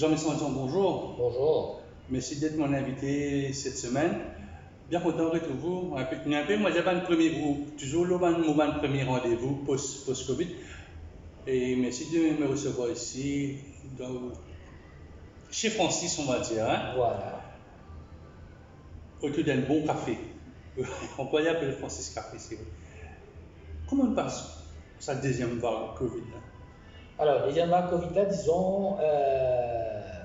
Jean-Michel Manson, bonjour. Bonjour. Merci d'être mon invité cette semaine. Bien content de retrouver vous. Moi, j'ai pas le premier groupe, toujours le moment premier rendez-vous post-Covid. Et merci de me recevoir ici, chez Francis, on va dire, hein, Voilà. autour d'un bon café. On peut y appeler Francis Café, c'est vrai. Comment on passe sa deuxième vague Covid là? Alors, deuxième vague Covid, là, disons,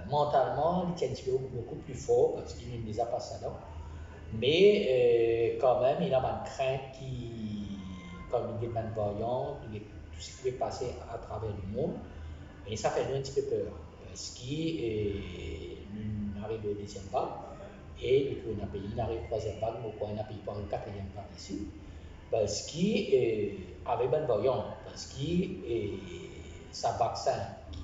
mentalement, il est un petit peu beaucoup plus fort parce qu'il ne les a pas ça là. Mais quand même, il a une crainte qui, comme il est une variante, tout ce qui peut passer à travers le monde. Et ça fait un petit peu peur parce qu'il arrive au deuxième vague et nous trouvons un pays, il arrive au troisième vague, nous croyons un pays par une quatrième vague ici. Parce qu'il avait une variante, parce que c'est un vaccin qui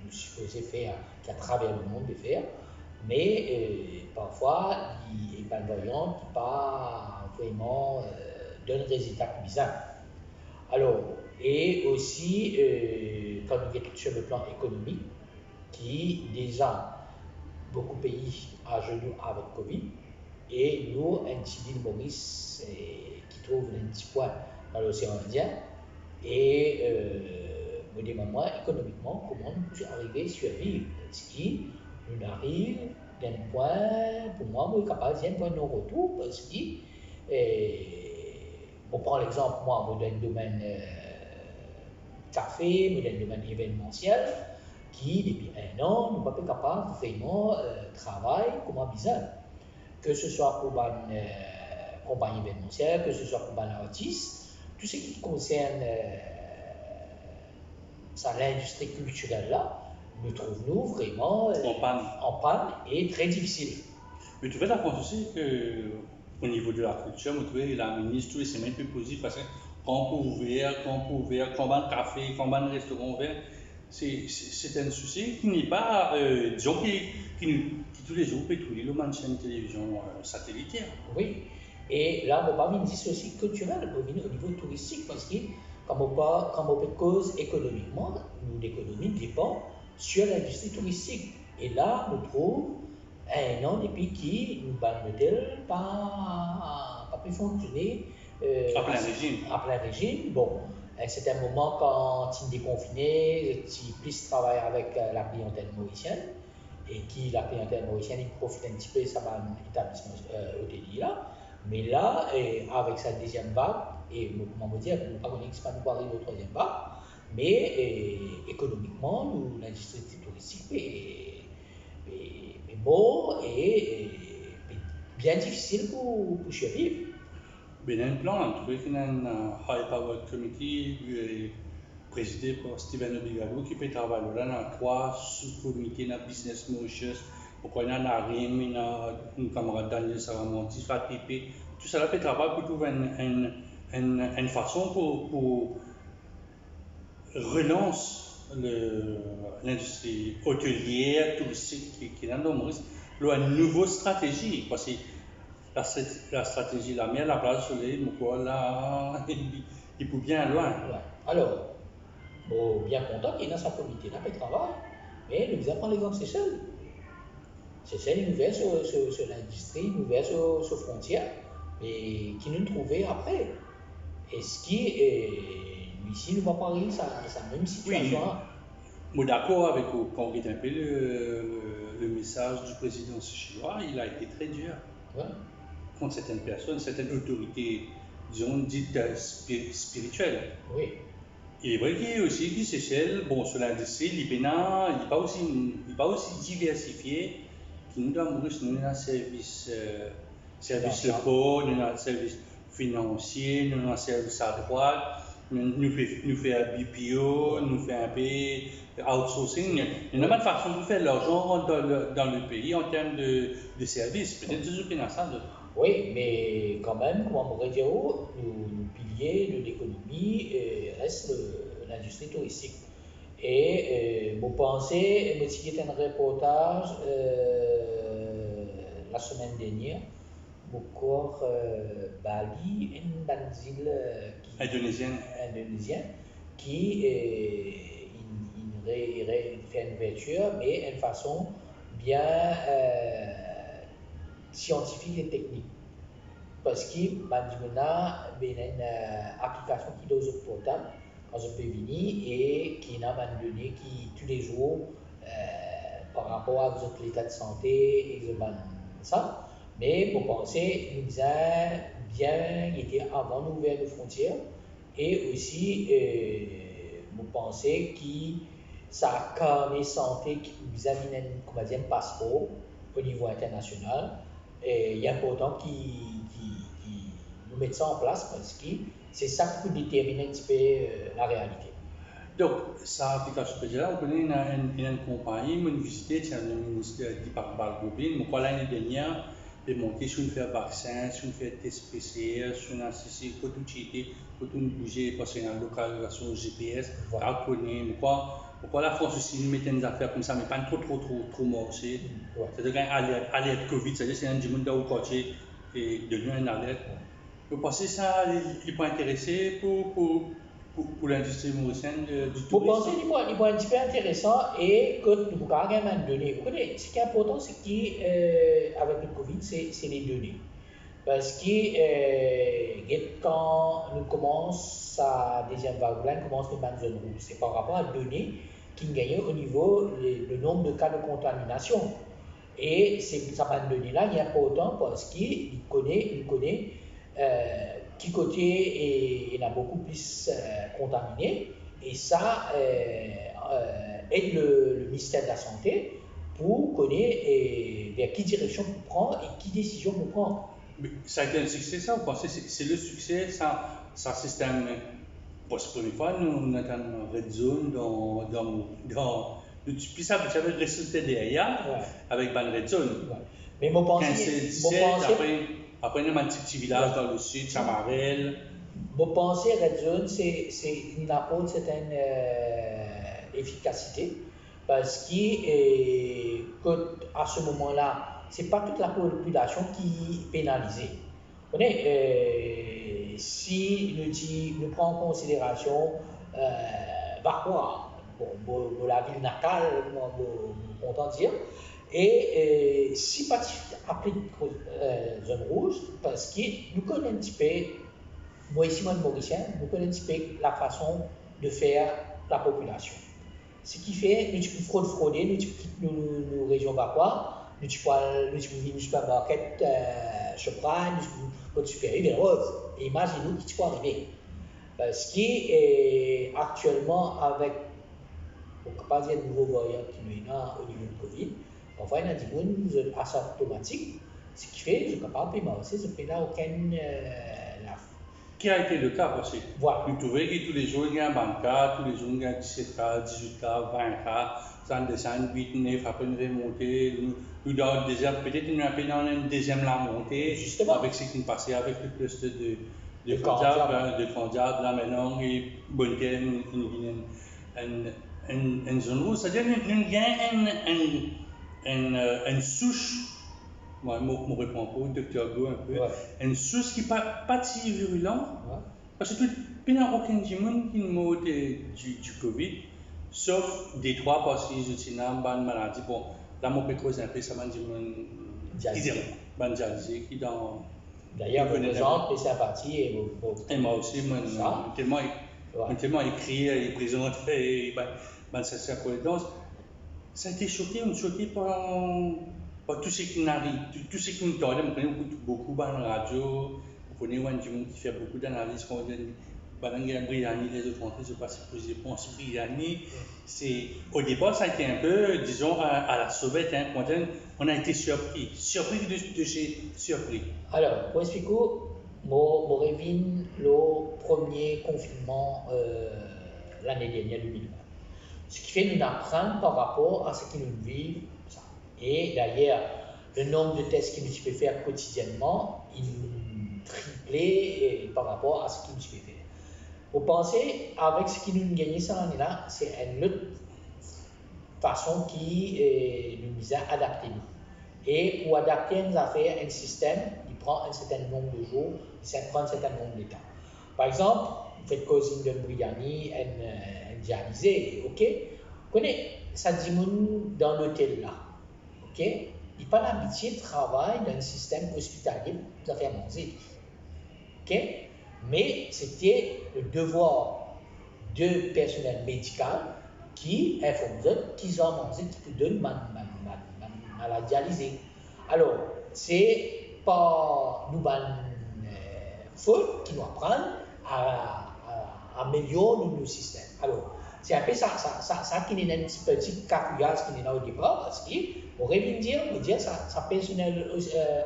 nous supposait faire, qui à travers le monde de faire, mais parfois il y a une variante qui pas vraiment donne résultat bizarre. Alors, et aussi, quand nous sommes sur le plan économique, qui déjà beaucoup de pays à genoux avec Covid, et nous, un petit île Maurice qui trouve un petit point dans l'océan Indien, et me demande moi économiquement comment nous pouvons arriver à survivre. Ce qui nous arrive d'un point, pour moi, je suis capable d'un point de non-retour, parce que, on prend l'exemple, moi, dans le domaine café, dans le domaine événementiel, qui, depuis un an, nous ne sommes pas capables vraiment de travailler comme un bizarre. Que ce soit pour une compagnie événementielle, que ce soit pour un artiste, tout ce qui concerne l'industrie culturelle là, nous trouvons vraiment en panne et très difficile. Mais tu fais la conscience aussi qu'au niveau de la culture, vous trouvez la ministre tous les semaines plus positive parce que quand on peut ouvrir, quand on café, quand on restaurant ouvert, c'est un souci qui n'est pas, disons, qui tous les jours peut trouver le chaîne de télévision satellitaire. Oui, et là, on ne va pas dire aussi culturel, on va au niveau touristique parce que comme on peut cause économiquement, l'économie dépend sur l'industrie touristique. Et là, nous trouvons un an depuis qui nous ne pas pu fonctionner à plein régime. À plein régime. Bon, à un certain moment, quand il est déconfiné, il plus travailler avec la clientèle mauricienne et qui la clientèle mauricienne il profite un petit peu de ça établissement hôtelier là. Mais là, avec sa deuxième vague, et comment vous dire, nous ne pouvons pas arriver au troisième vague, mais économiquement, l'industrie touristique est bon et bien difficile pour survivre. Il y a un plan, un truc, un High Power Committee présidé par Steven Obligado qui peut travailler là dans trois sous-comités dans Business Mauritius. Pourquoi il y a un RIM, il y a un camarade Daniel Saramonti, FATP, tout ça là peut travailler pour trouver une façon pour relancer l'industrie hôtelière, touristique qui est dans le Maurice. Il y a une nouvelle stratégie parce que la stratégie, la mienne, la place sur les là, il peut bien loin. Ouais. Alors, bon, bien content qu'il y ait dans sa comité là, il travaille, mais le prend l'exemple Seychelles. Seychelles est ouvert sur l'industrie, ouvert sur frontières, et qui nous trouvait après. Et ce qui est, ici, nous va parler sa même situation. Oui, je suis d'accord avec vous. Quand on regarde un peu le message du président chinois, il a été très dur. Ouais. Contre certaines personnes, certaines autorités, disons, dites spirituelles. Oui. Il est vrai qu'il y a aussi des Seychelles, bon, sur l'industrie, le Bénin, il n'est pas aussi diversifié qu'il nous donne nous avons un service locaux, nous avons un service financier, nous avons un service à droite, nous fait un BPO, nous fait un peu outsourcing. Il y a pas de façon de faire l'argent dans le pays en termes de services. Peut-être toujours qu'il y a ça. Oui, mais quand même, comme on pourrait dire, le pilier de l'économie reste l'industrie touristique. Et vous pensez, il y a un reportage la semaine dernière, encore Bali, une île indonésienne qui faire une ouverture, mais d'une façon bien scientifique et technique. Parce que maintenant, il y a une application qui est aux portables, quand je peux venir, et qui a une donnée qui, tous les jours, par rapport à votre état de santé, et ça. Mais pour penser, nous avons bien été avant d'ouvrir les frontières, et aussi, vous pensez que ça a carnet santé qui vous a mis un passeport au niveau international. Et il est important qu'ils nous mettent ça en place parce que c'est ça qui peut déterminer un petit peu la réalité. Donc, ça application là, on connaît une compagnie, une visite, c'est le ministère du Parc Balgobin, mais l'année dernière, de monter sur une faire vaccin, sur une faire test PCR, sur une assistance, pour tout checker, pour tout bouger, parce qu'il y a une localisation GPS, à connaître, pourquoi la France aussi nous met des affaires comme ça, mais pas trop morcées. C'est-à-dire qu'un alerte Covid, c'est-à-dire c'est un du monde au quartier et devient un alerte. Vous pensez que ça, il peut intéresser pour l'industrie mauricienne du tourisme? Vous pensez qu'il est un petit peu intéressant et que nous pouvons également donner. Ce qui est important, c'est qu'avec le Covid, c'est les données. Parce que quand nous commençons à deuxième vague, on commence à une zone rouge. C'est par rapport à la donnée qui gagne au niveau le nombre de cas de contamination. Et cette donnée-là est important parce qu'il connaît qui côté il y a beaucoup plus contaminé. Et ça aide le ministère de la Santé pour connaître vers quelle direction vous prend et quelle décision vous prend. Mais ça a été un succès, ça, vous pensez? C'est le succès, ça système. Pour la première fois, nous avons une red zone puis ça, vous savez, le résultat derrière, avec une red zone. Ouais. Mais mon pensée. Après, il y a un petit village dans le sud, Chamarel. Mon pensée, red zone, c'est une apporte certaine efficacité. Parce qu'à ce moment-là, ce n'est pas toute la population qui est pénalisée. Vous voyez, si nous prenons en considération Vacois, la ville natale, on entend dire, et si pas applique zone rouge, parce que nous connaissons un petit peu, moi ici, moi le Mauricien, nous connaissons un petit peu la façon de faire la population. Ce qui fait, nous pouvons frauder, nous quittons nos régions vacois, nous pouvons venir au supermarché, Chopra, nous pouvons supérieur, rose. Et imaginez-nous qui peut arriver. Parce qu'actuellement, avec, on ne peut pas dire de nouveaux variants qui nous ont au niveau de Covid, on voit des gens asymptomatiques, ce qui fait, je ne peux pas payer, mais aussi, je ne paie là aucune. Qui a été le cas aussi. Voilà. Nous trouvons que tous les jours, il y a un cas, tous les jours, il y a 17 cas, 18 cas, 20 cas, ça descend, 8, 9, après une remontée. Nous, dans le deuxième, peut-être nous avons dans une deuxième la montée, justement, avec ce qui est passé avec le cluster de Candiac, là maintenant, et bonne terre, une zone rouge. C'est-à-dire qu'il y a une souche. Moi, je me réponds un peu, docteur Go, un peu. Une souche qui n'est pas si virulente. Parce que il n'y a aucun monde qui meurt du Covid, sauf des trois parce qu'ils ont une maladie. Bon, là, mon pécose un peu, ça m'a dit dialysé, qui dans. D'ailleurs, vous présente mes sympathies et moi aussi, tellement écrit, et présenté, et ça c'est à ça a été choqué, on est choqué par tout ce qui n'arrive, tout ce qui nous donne. On connaît beaucoup dans la radio, on connaît un du monde qui fait beaucoup d'analyses. Quand on dit Briani, les autres Français, je ne sais pas si vous pensez Briani. Au départ, ça a été un peu, disons, à la sauvette, hein, on a été surpris de chez surpris. Alors, pour expliquer, moi, revient le premier confinement l'année dernière, 2020. Ce qui fait nous apprendre par rapport à ce que nous vivons. Et d'ailleurs, le nombre de tests que nous pouvons faire quotidiennement, il triplé par rapport à ce que nous pouvons faire. Vous pensez, avec ce qui nous gagne cette année-là, c'est une autre façon qui nous a adapté. Et pour adapter nos affaires, un système, il prend un certain nombre de jours, ça prend un certain nombre de temps. Par exemple, vous faites cosine de Briani, un dialysé, ok. connais, ça dit dans l'hôtel là, ok? Il n'a pas l'habitude de travailler dans un système hospitalier pour faire manger, ok? Mais c'était le devoir de personnel médical qui informe qu'ils ont mangé, qui te donne la dialysée. Alors, c'est pas nous faute qui nous apprendre à améliorer nos systèmes. Alors, c'est un peu ça qui est un petit cafouillage qui est là au départ, parce qu'on aurait pu dire ça personnel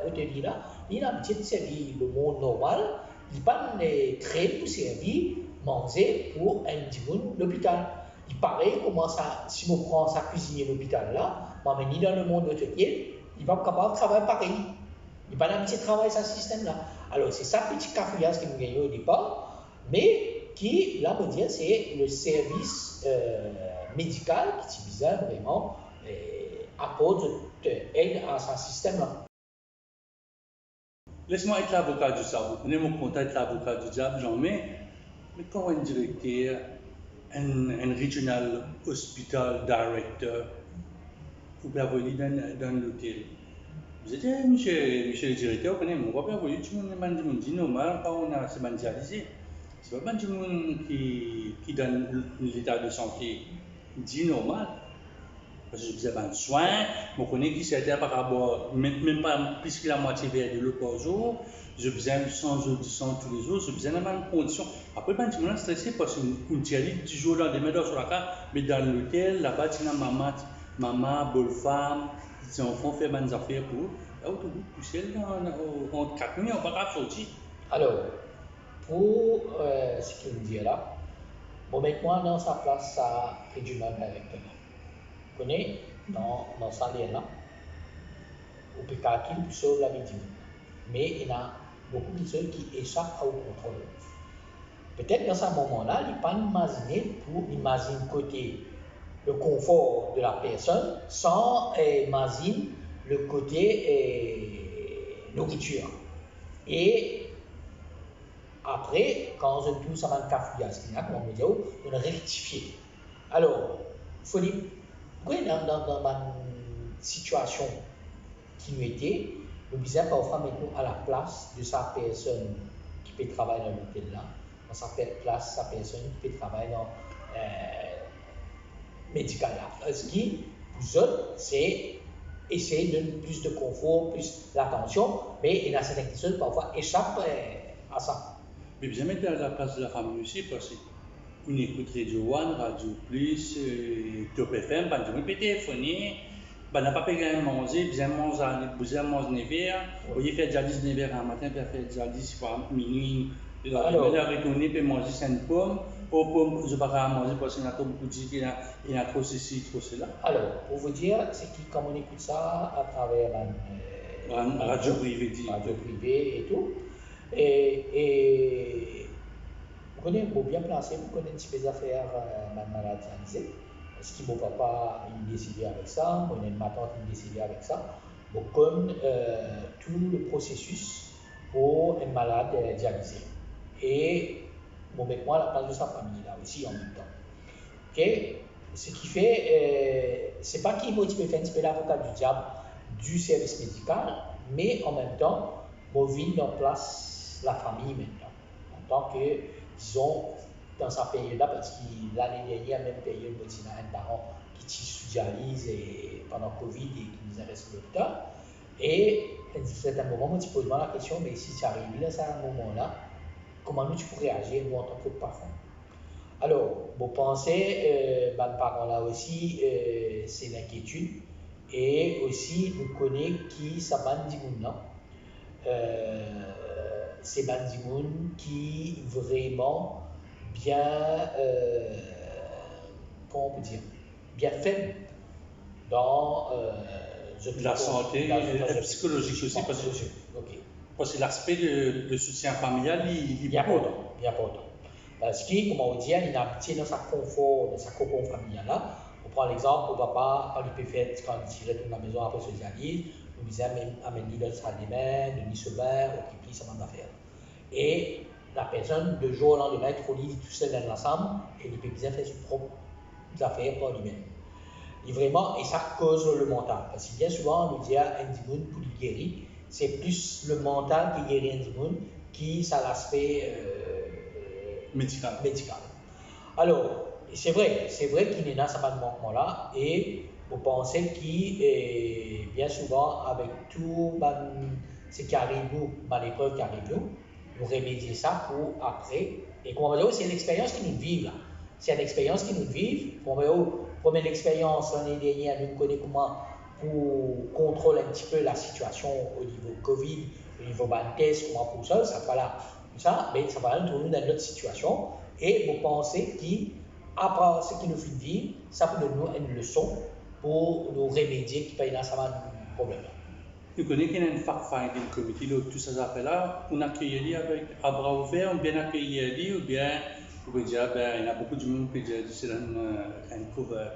hôtelier là, il a l'habitude de servir le monde normal, il n'est pas créé pour servir manger pour un dimanche l'hôpital. Il paraît comment ça, si on prend sa cuisine à l'hôpital là, mais ni dans le monde hôtelier, il va pas capable de travailler pareil. Il n'a pas l'habitude de travailler ce système-là. Alors, c'est ça petit cafouillage que nous gagnons au départ, mais qui, là, on peut dire, c'est le service médical qui visait vraiment apporte aide à ce système-là. Laisse-moi être l'avocat du diable. Vous connaissez mon contact l'avocat du diable, mais quand un directeur, un regional hospital director, vous pouvez venir dans l'hôtel. Vous êtes monsieur le directeur, vous connaissez, on va pas venir, tout le monde dit normal, quand on a se mondialisé. C'est pas tout le monde qui donne l'état de santé dit normal. Parce que je besoin de soins, je connais qui c'était par rapport, même pas plus que la moitié vers de l'eau par jour, je besoin de 100 jours de sang tous les jours, je besoin de la même condition. Après, je suis stressé parce qu'on tient du jour dans des médailles sur la carte, mais dans l'hôtel, là-bas, tu as maman, bonne femme, les enfants font des affaires pour eux. Là, au tout poussé en 4 minutes, on ne va pas sortir. Alors, pour ce qu'il me dit là, bon, mettez-moi dans sa place, ça fait du mal directement. Vous connaissez, dans sa lien là, on peut calculer pour sauver la vie du monde. Mais il y a beaucoup de personnes qui échappent au contrôle. Peut-être dans ce moment-là, il ne pas imaginer pour imaginer côté le confort de la personne sans imaginer le côté nourriture. Et après, quand on touche à un cafouillage, comme on dit, on rectifie. Alors, il faut dire, dans ma situation qui nous était, nous disons parfois maintenant à la place de sa personne qui peut travailler dans l'hôtel là, dans sa place, sa personne qui peut travailler dans médical là. Ce qui, vous autres, c'est essayer de donner plus de confort, plus d'attention, mais il y a certaines personnes parfois échappent à ça. Mais bien mettre à la place de la famille aussi, parce qu'on écoute Radio One, Radio Plus, Top FM, on peut téléphoner, on n'a pas payé à manger, bien manger nevers, vous voyez faire dialyse nevers un matin, puis faire dialyse à minuit, alors, la retourner, puis manger 5 pommes, aux pommes, je ne vais pas manger parce qu'il y a beaucoup de dit qu'il y a trop ceci, trop cela. Alors, pour vous dire, c'est comme on écoute ça à travers radio privée, radio privée et tout. Et vous connaissez, vous bien placé, vous connaissez un petit peu affaires maladie. Est-ce que mon papa il décidé avec ça, mon ma tante il décidé avec ça. Bon, comme tout le processus pour un malade dialysé. Et bon, avec moi, la place de sa famille là aussi en même temps. Ok? Ce qui fait, c'est pas qu'il motive faire un petit peu l'avocat du diable du service médical, mais en même temps, on vit en place la famille maintenant. En tant que, disons, dans sa période-là, parce que l'année dernière, même période, il y a un parent qui sous dialyse pendant Covid et qui nous a resté l'hôpital. Et à un certain moment, tu poses la question, mais si tu arrives là, à un moment-là, comment nous tu pourrais réagir, nous, en tant que parent? Alors, vous pensez, les parents-là aussi, c'est l'inquiétude. Et aussi, nous connaissons qui ça bandimoun. C'est bandimoun qui vraiment bien, comment on peut dire, bien faible dans la santé, la psychologique aussi, parce que l'aspect de soutien familial, il est important. Parce que, comme on dit, il a habité dans sa confort, dans sa cocon familiale là. On prend l'exemple, au papa, quand il peut faire, quand il retourne à la maison après se dialyse, nous disons amener dans sa main, de ni se bain, ou qui ça va faire. Et la personne, de jour au lendemain, il faut lire tout seul dans la chambre, et il peut bien faire son propre des affaires par lui-même. Et vraiment, et ça cause le mental. Parce que bien souvent, on nous dit à Andy Moon pour le guérir, c'est plus le mental qui guérit Andy Moon qui ça l'aspect médical. Alors, c'est vrai qu'il y a ce manquement-là, et vous pensez qu'il bien souvent, avec tout ce qui arrive nous, l'épreuve qui arrive nous remédier ça pour après. Et comment dire, c'est l'expérience qui nous vit là. C'est une expérience qui nous vit. Première expérience l'année dernière, nous connaissons comment pour contrôler un petit peu la situation au niveau Covid, au niveau test, comment pour ça va là. Mais ça va nous trouver dans une autre situation. Et vous pensez qu'après ce qui nous fait vivre, ça peut nous donner une leçon pour nous remédier qui peut y avoir un problème. Nous connaissons qu'il y a une fact-finding committee, tout ces affaires-là, on accueille avec à bras ouverts, on bien accueilli, ou bien on peut dire, il y a beaucoup de monde qui dit que c'est un cover.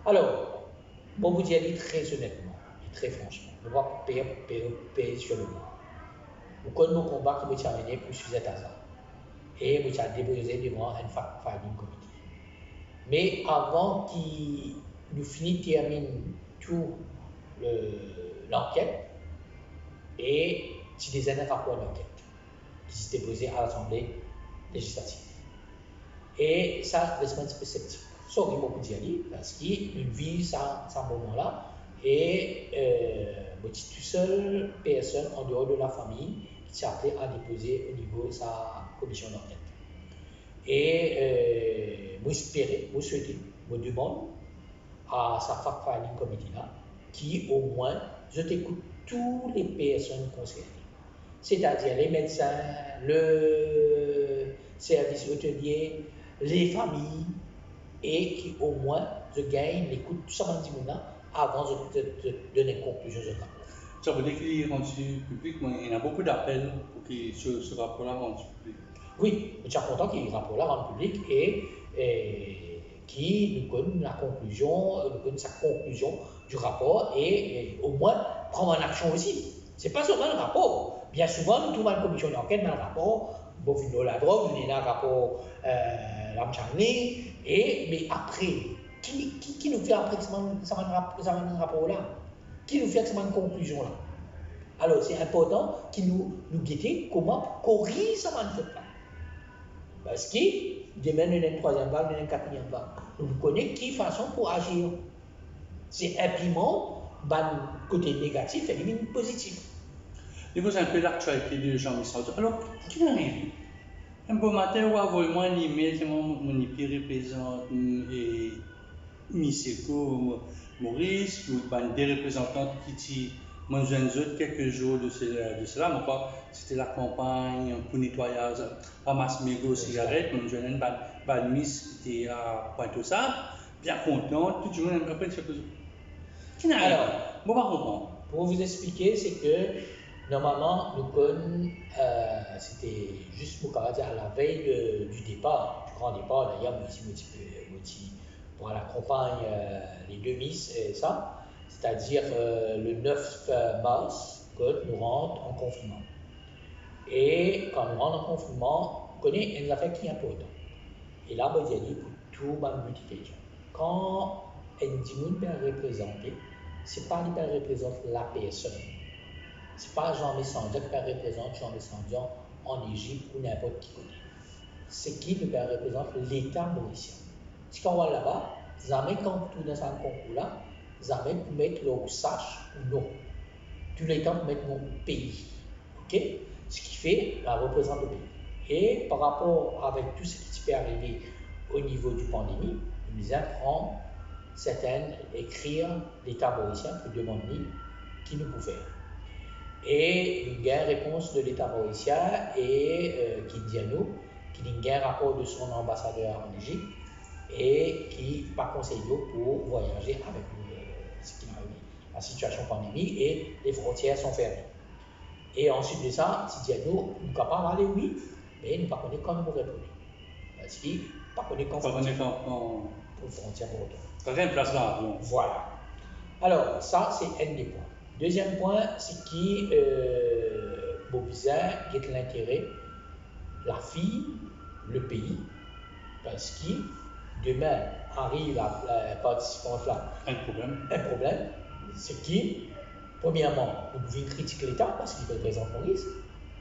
Alors, bon, vous dire très honnêtement et très franchement, on va payer sur le mot. Vous connaissez nos combats que vous avez menés pour Suzette Hazard. Et vous avez déposé devant un fact-finding committee. Mais avant qu'il nous termine tout l'enquête, et si des années rapport d'enquête qui s'est déposé à l'Assemblée législative. Et ça, je suis un petit peu sceptique. Sorry, beaucoup d'y aller, parce qu'il vit ce moment-là, et je suis tout seul, personne en dehors de la famille qui s'est appelé à déposer au niveau de sa commission d'enquête. Et je espérais, je souhaitais, je demande à sa fact-finding committee-là, qui au moins, je t'écoute toutes les personnes concernées, c'est-à-dire les médecins, le service hôtelier, les familles, et qui au moins je gagne l'écoute tout ça avant de donner une conclusion de ça. Ça veut dire qu'il est rendu public, mais il y a beaucoup d'appels pour que ce rapport-là rendu public. Oui, je suis content qu'il y ait un rapport-là rendu public et qui nous donne la conclusion, sa conclusion du rapport et au moins prendre en action aussi. Ce n'est pas seulement le rapport. Bien souvent, nous trouvons une commission d'enquête dans le rapport, Bovino la drogue, nous avons un rapport Lamchangli, mais après, qui nous fait après ce rapport-là? Qui nous fait cette conclusion-là? Alors, c'est important qu'il nous guette comment corriger ce fait-là. Parce que demain, il y a une troisième vague, il y a une quatrième vague. Nous connaissons qui façon pour agir. C'est imprimant, côté négatif et le positif. Et vous un peu l'actualité de Jean-Michel. Alors, qu'est-ce qui arrive? Un beau matin, on va moi un email qui mon IP représente et Miseko Maurice, ou des représentants qui m'ont joint quelques jours de cela, mais quoi, c'était la campagne pour nettoyage, ramasse mégots, cigarettes, m'ont joint une miss qui était à Pointe-aux-Sartres, bien content, tout le monde après ce que alors, bon, pas comprendre. Pour vous expliquer, c'est que normalement, nous connaissons, c'était juste pour dire à la veille du départ, du grand départ, d'ailleurs, moi aussi, pour la campagne, les deux miss et ça, c'est-à-dire le 9 mars, que nous rentrons en confinement. Et quand nous rentrons en confinement, on connaît une affaire qui est importante. Et là, je dis pour tout le monde multiplication. Quand un dimoun peut représenter, ce n'est pas lui qui représente la personne. Ce n'est pas Jean Messandian qui représente Jean Messandian en Égypte ou n'importe qui côté. C'est qui nous représente l'État mauricien. Si on va là-bas, jamais quand tout dans un concours-là, jamais pour mettre le sache ou non. Tout le temps pour mettre mon pays. Ok? Ce qui fait la représente le pays. Et par rapport avec tout ce qui peut arriver au niveau du pandémie, nous apprend certaines écrire l'État mauricien pour demander qui nous peut faire. Et il y a une réponse de l'État mauricien et qui dit à nous qu'il y a un rapport de son ambassadeur en Égypte et qui pas conseillé pour voyager avec ce qui arrive, la situation pandémie et les frontières sont fermées. Et ensuite de ça, si dit à nous, nous sommes capables d'aller oui, mais nous ne connaissons pas comment nous répondre. Parce qu'il ne connaît pas comment pour frontières pour autant. Rien de place là. Bon. Voilà. Alors, ça, c'est un des points. Deuxième point, c'est qui, Bobizin, qui est l'intérêt, la fille, le pays, parce que demain arrive la participante là, Un problème. un problème, c'est qui, premièrement, nous pouvons critiquer l'État parce qu'il représente Maurice.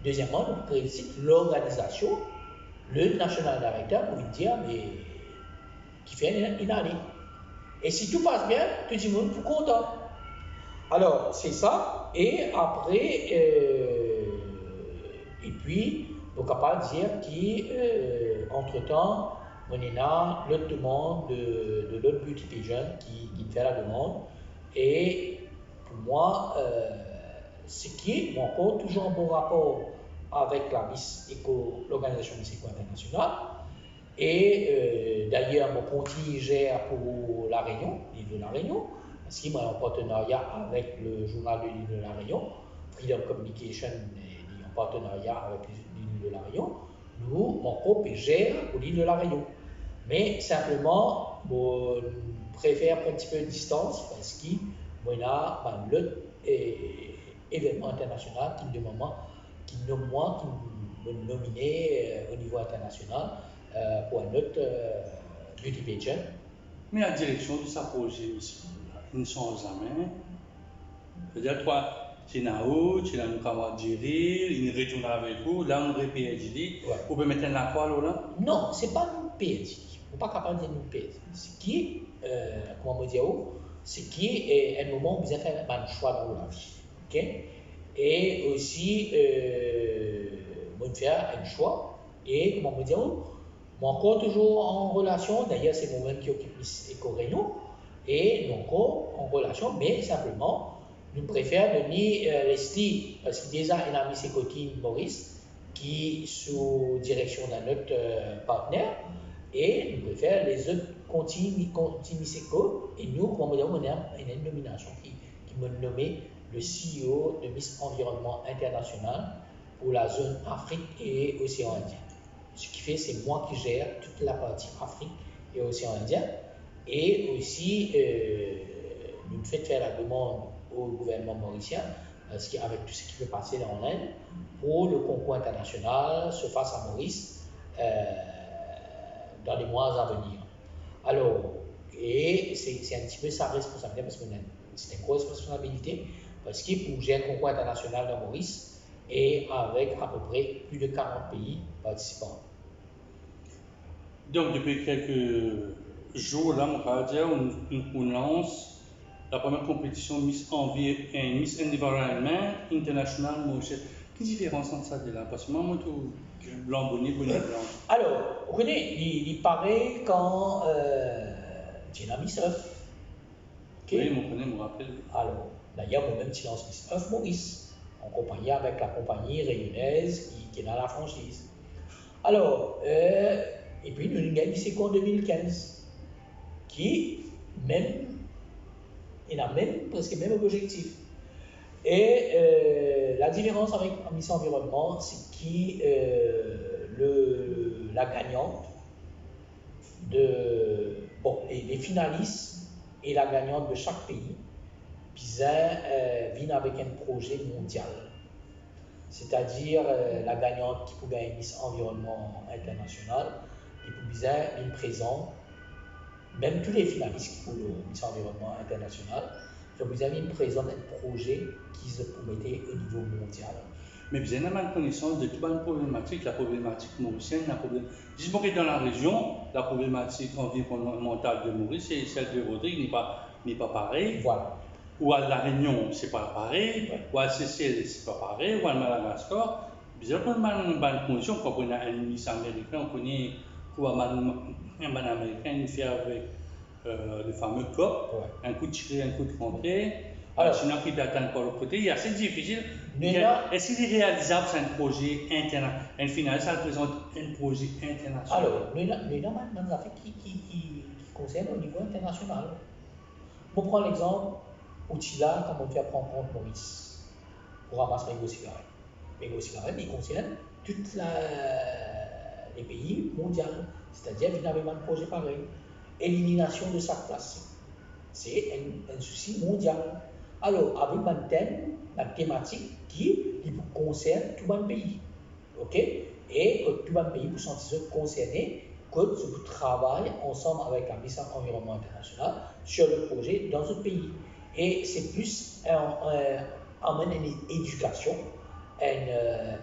Deuxièmement, nous critiquons l'organisation, le national directeur, pour lui dire, mais qui fait une année. Et si tout passe bien, tout le monde est content. Alors, c'est ça. Et après, et puis, on est capable de dire qu'entre-temps, on a l'autre demande de l'autre beauty pageant qui fait la demande. Et pour moi, ce qui est encore toujours un bon rapport avec l'organisation Miss Eco internationale. Et d'ailleurs, mon compte gère pour La Réunion, l'île de La Réunion, parce qu'il est en partenariat avec le journal de l'île de La Réunion, Freedom Communication est en partenariat avec l'île de La Réunion. Nous, mon groupe gère pour l'île de La Réunion. Mais simplement, on préfère prendre un petit peu de distance parce qu'on a l'autre événement international qui me nominé au niveau international pour un autre beauty pageant. Mais la direction de sa projet ici, ils ne sont jamais. C'est-à-dire, toi, tu es là où, tu es là où on gérer, ils retournent avec vous, là on répète, vous pouvez mettre la poêle là? Non, ce n'est pas nous payer. On n'est pas capable de nous payer. Ce qui est, comment me dire, c'est qui est un moment où vous avez fait un choix dans la vie. Okay? Et aussi, on fait un choix. Et comment me dire, encore toujours en relation, d'ailleurs c'est moi-même qui occupe Eco Réunion, et donc en relation, mais simplement, nous préférons donner les styles, parce que déjà il a mis ses coquilles Maurice, qui sous direction d'un autre partenaire, et nous préférons les autres continuent Seco, et nous, comment dire, on a une nomination qui m'a nommé le CEO de Miss Environnement International pour la zone Afrique et Océan Indien. Ce qui fait, c'est moi qui gère toute la partie Afrique et Océan Indien. Et aussi, nous faisons faire la demande au gouvernement mauricien, avec tout ce qui peut passer dans l'Inde, pour le concours international se fasse à Maurice dans les mois à venir. Alors, et c'est un petit peu sa responsabilité, parce que c'est une grosse responsabilité, parce qu'il faut gérer un concours international dans Maurice, et avec à peu près plus de 40 pays participants. Donc, depuis quelques jours, là, on lance la première compétition Miss Environment International Mauritius. Quelle différence entre ça et là? Parce que moi, tout blanc, bonnet, blanc. Alors, vous connaissez, il paraît quand tu es Miss Earth. Oui, je me rappelle. Alors, d'ailleurs, moi-même, tu lances Miss Earth Maurice, en compagnie avec la compagnie réunionnaise qui est dans la franchise. Alors, et puis nous avons gagné c'est en 2015, qui même, il a même presque le même objectif. Et la différence avec Miss Environnement, c'est que la gagnante les finalistes et la gagnante de chaque pays viennent avec un projet mondial. C'est-à-dire la gagnante qui peut gagner Miss Environnement International, qui peut être présent, même tous les finalistes qui font le Miss Environnement International, vous avez présent un projet qui se promettait au niveau mondial. Mais vous avez une connaissance de toute la problématique mauricienne, disons que dans la région, la problématique environnementale de Maurice et celle de Rodrigue n'est pas pareille. Voilà. Ou à La Réunion, c'est pas pareil, ou à Seychelles, c'est pas pareil, ou à Madagascar. Bizarre, on a une condition, quand on a un Miss américain, on connaît un américain, il fait avec le fameux COP, un coup de tirer, un coup de rentrer. Alors, sinon, qui d'atteindre par le côté, c'est assez difficile. Est-ce qu'il est réalisable, c'est un projet international? En final, ça représente un projet international. Alors, nous avons des affaires qui concernent au niveau international. Pour prendre l'exemple, Outila, comme on fait prendre en compte Maurice, pour ramasser les cigarettes. Les cigarettes, ils concernent tous les pays mondiaux, c'est-à-dire qu'il y avait un projet pareil. Élimination de sacs plastiques, c'est un souci mondial. Alors, avec un thème, une thématique qui concerne tout le pays. OK? Et tout le pays pour sentir concerné que je travaille ensemble avec la mission environnement international sur le projet dans un pays. Et c'est plus une éducation,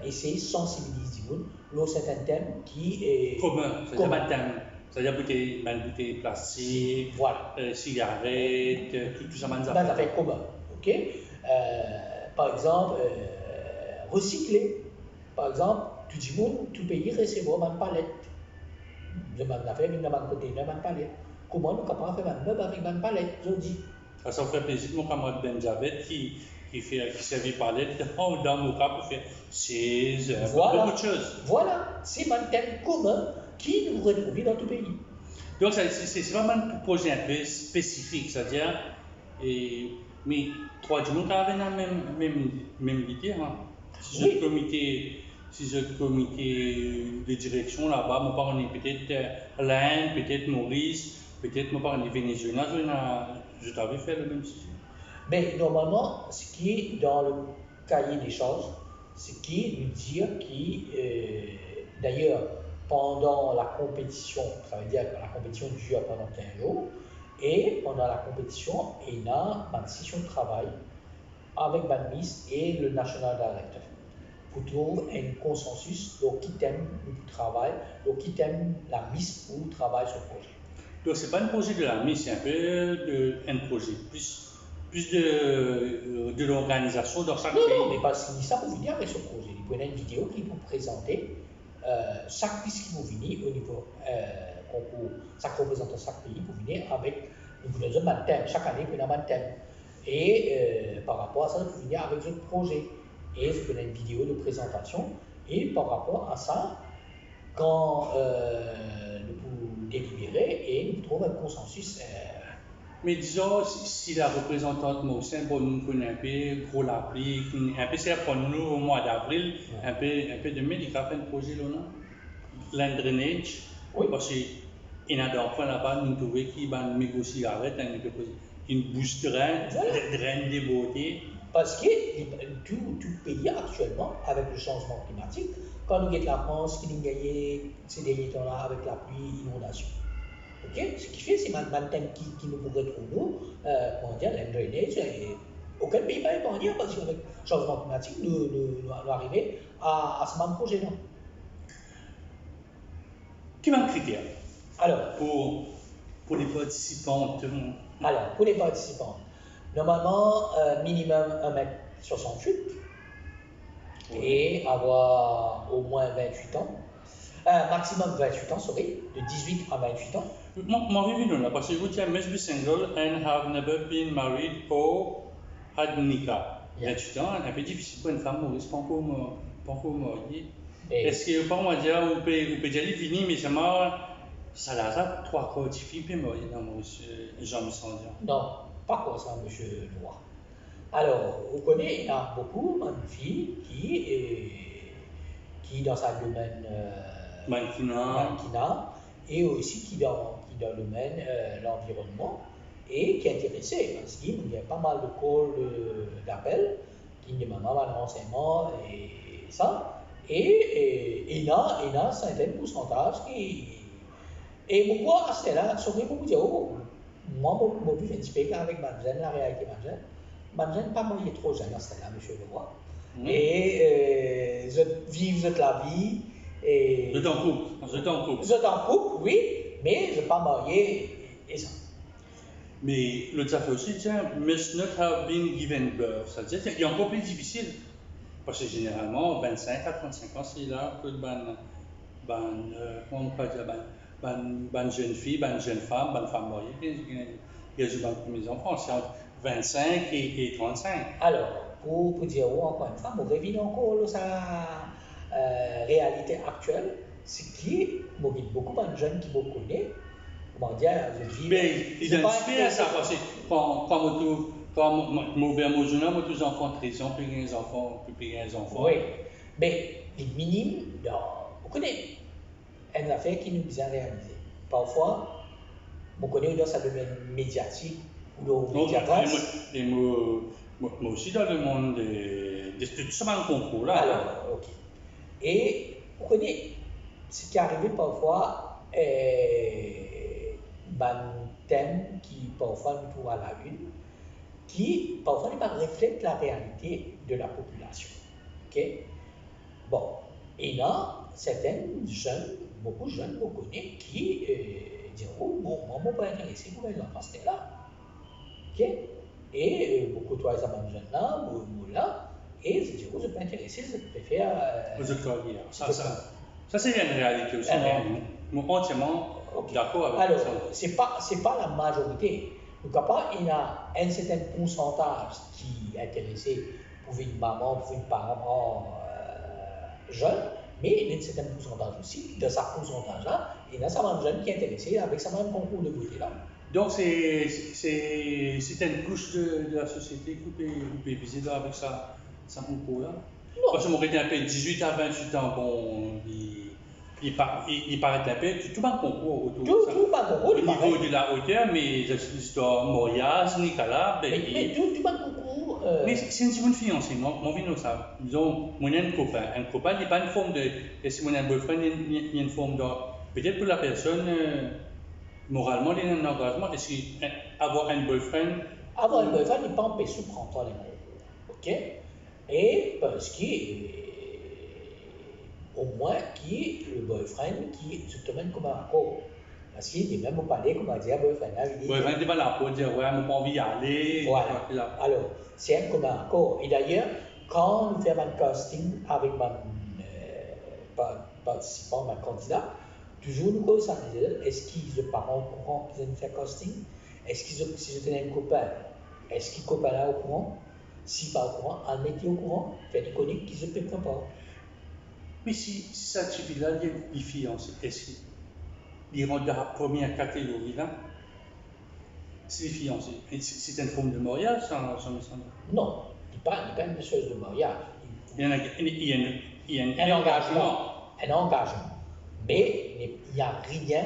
essayer de sensibiliser les gens sur certains thèmes qui est commun, c'est-à-dire un thème. C'est-à-dire bouteilles plastiques, voilà. Cigarettes, tout ça, des affaires communes. Ok. Par exemple, recycler. Par exemple, tout pays recevoir une palette. De ma affaire, une côté, une palette. Comment nous sommes capables de faire un meuble avec une palette, je dis. Ça me fait plaisir, mon camarade Benjavet qui servait palette dans mon cas pour faire chaises, beaucoup de choses. Voilà, c'est un thème commun qui nous retrouve dans tout pays. Donc, c'est vraiment un projet un peu spécifique, c'est-à-dire, mais trois du monde avaient la même idée. Hein. Si Oui. le comité de direction là-bas, mon parent est peut-être l'Inde, peut-être Maurice, peut-être mon parent est Venezuela, je t'avais fait le même sujet. Mais normalement, ce qui est dans le cahier des charges, ce qui nous dit d'ailleurs, pendant la compétition, ça veut dire que la compétition dure pendant 15 jours, et pendant la compétition, il y a une session de travail avec la Miss et le National Director pour trouver un consensus donc qui t'aime le travail, donc qui t'aime la Miss pour le travail sur le projet. Donc, ce n'est pas un projet de la Miss, c'est un peu un projet plus de l'organisation dans chaque pays. Non, mais parce que ça vous venir avec ce projet. Il y a une vidéo qui vous présente chaque piste qui vous venir au niveau concours, chaque représentant de chaque pays, vous venez avec, vous avez un thème, chaque année vous avez un thème. Et par rapport à ça, vous venez avec votre projet. Et vous avez une vidéo de présentation. Et par rapport à ça, quand vous délibérez et vous trouvez un consensus. Mais disons, si la représentante Moussin, bon, nous connaît un peu, gros l'applique, un peu c'est pour nous au mois d'avril, un peu de mai, il y a fait un projet là, non? Land drainage, oui. Parce qu'il y a d'enfants là-bas, nous trouvons qui va négocier avec une bouche draine des beautés. Parce que tout pays actuellement, avec le changement climatique, quand nous avons la France qui nous gagne ces derniers temps-là avec la pluie, inondation. Okay? Ce qui fait, c'est un thème qui nous pourrait trouver, comment dire, land drainage, et aucun pays va épargner parce qu'avec le changement climatique, nous arrivons à ce même projet-là. Quel est le critère alors, pour les participantes? Alors, pour les participants, normalement, minimum 1m68 et avoir au moins 28 ans. Maximum 28 ans, sorry, de 18 à 28 ans. Moi, je vis là parce que je must be single and have never been married or had nikah. 28 ans, un peu difficile pour une femme, Maurice, pas encore mariée. Est-ce que, par moi, dire, on peut dire, venir, mais ça l'a trois quarts de filles, puis mariée, non, Maurice, Jean-Michel dire. Non, pas comme ça, monsieur Noir. Alors, vous connaissez, il y a beaucoup de filles qui dans sa domaine mannequinat et aussi qui dans le domaine l'environnement et qui est intéressée parce qu'il y a pas mal de calls d'appels qui demandent pas mal de renseignements et ça et il y a un certain pourcentage qui et moi à ce là sur beaucoup dire moi je vais expliquer avec Mademoiselle la réalité Mademoiselle pas mariée trop jeune à ce là monsieur Leroy. Et je vis la vie. Et vous êtes en couple. Vous êtes en couple, oui, mais je ne suis pas marié et ça. Mais l'autre affaire aussi, tiens, must not have been given birth. C'est-à-dire qu'il est encore plus difficile. Parce que généralement, 25 à 35 ans, c'est là que comment on peut dire, ban jeune fille, ban jeune femme mariée, il y a des premiers enfants, c'est entre 25 et 35. Alors, pour dire encore une fois, je reviens encore sa réalité actuelle, c'est qu'il y a beaucoup de jeunes qui me connaissent. Comment dire, je vis. Mais identifier à ça, parce que quand je vais à mon jeune homme, tous les enfants 13 ans, puis les enfants. Oui, mais les minimes, vous connaissez, une affaire qui nous a réalisé. Parfois, vous connaissez dans sa domaine médiatique ou dans le médiatique. Moi aussi dans le monde de tout ça dans le concours là. Alors, ok. Et vous connaissez, ce qui arrive parfois, un thème qui parfois nous trouve à la une, qui parfois n'est pas reflète la réalité de la population. Ok? Bon, et là, certains jeunes, beaucoup de jeunes, vous connaissez, qui diront, bon, moi, je ne suis pas intéressé pour aller dans ce là. Ok? Et beaucoup de ces jeunes là, là, et ils diront, je ne suis pas intéressé, je préfère. Vous êtes clair. Ça c'est une réalité aussi. Nous sommes entièrement d'accord avec ça. Alors, ce n'est pas la majorité. Donc, il y a un certain pourcentage qui est intéressé pour une maman, pour une parent jeune, mais il y a un certain pourcentage aussi. De ce pourcentage-là, il y a un certain jeune qui est intéressé avec ce même concours de beauté là. Donc, c'est une couche de la société que vous pouvez viser là avec ça concours-là. Parce que moi, j'étais un peu 18 à 28 ans, bon, il paraît un peu tout un concours autour de ça. Tout un concours, au niveau de la hauteur, mais l'histoire mariage, Nicolas, mais tout un concours. Mais c'est une bonne fiancée, moi, je ça. Disons, moi, j'ai un copain. Un copain, il n'est pas une forme de. Et si moi, j'ai un boyfriend, il y a une forme de. Peut-être pour la personne, moralement, il y a un engagement. Est-ce qu'avoir un boyfriend. Avoir un boyfriend n'est pas empêché de prendre les mots. Ok? Et parce que. Au moins, qui est le boyfriend qui se termine comme un accord. Parce qu'il est même au palais, comme on dit, boyfriend. Boyfriend n'est pas là pour dire, ouais, je n'ai pas envie d'y aller. Voilà. Alors, c'est un commun accord. Et d'ailleurs, quand nous faisons un casting avec mon participant, mon candidat, toujours nous posons ça. Est-ce qu'ils ne sont pas au courant qu'ils ont fait un casting? Est-ce qu'ils si je tenais un copain, est-ce qu'il copain là au courant? Si pas au courant, en mettez au courant, faites connaître qu'ils ne peuvent pas. Mais si ça suffit là, il y a des fiancés, est-ce qu'ils rentrent dans la première catégorie là? C'est des fiancés. C'est une forme de mariage, ça me semble. Non, il n'est pas une chose de mariage. Il y a un engagement. Un engagement. Mais il n'y a rien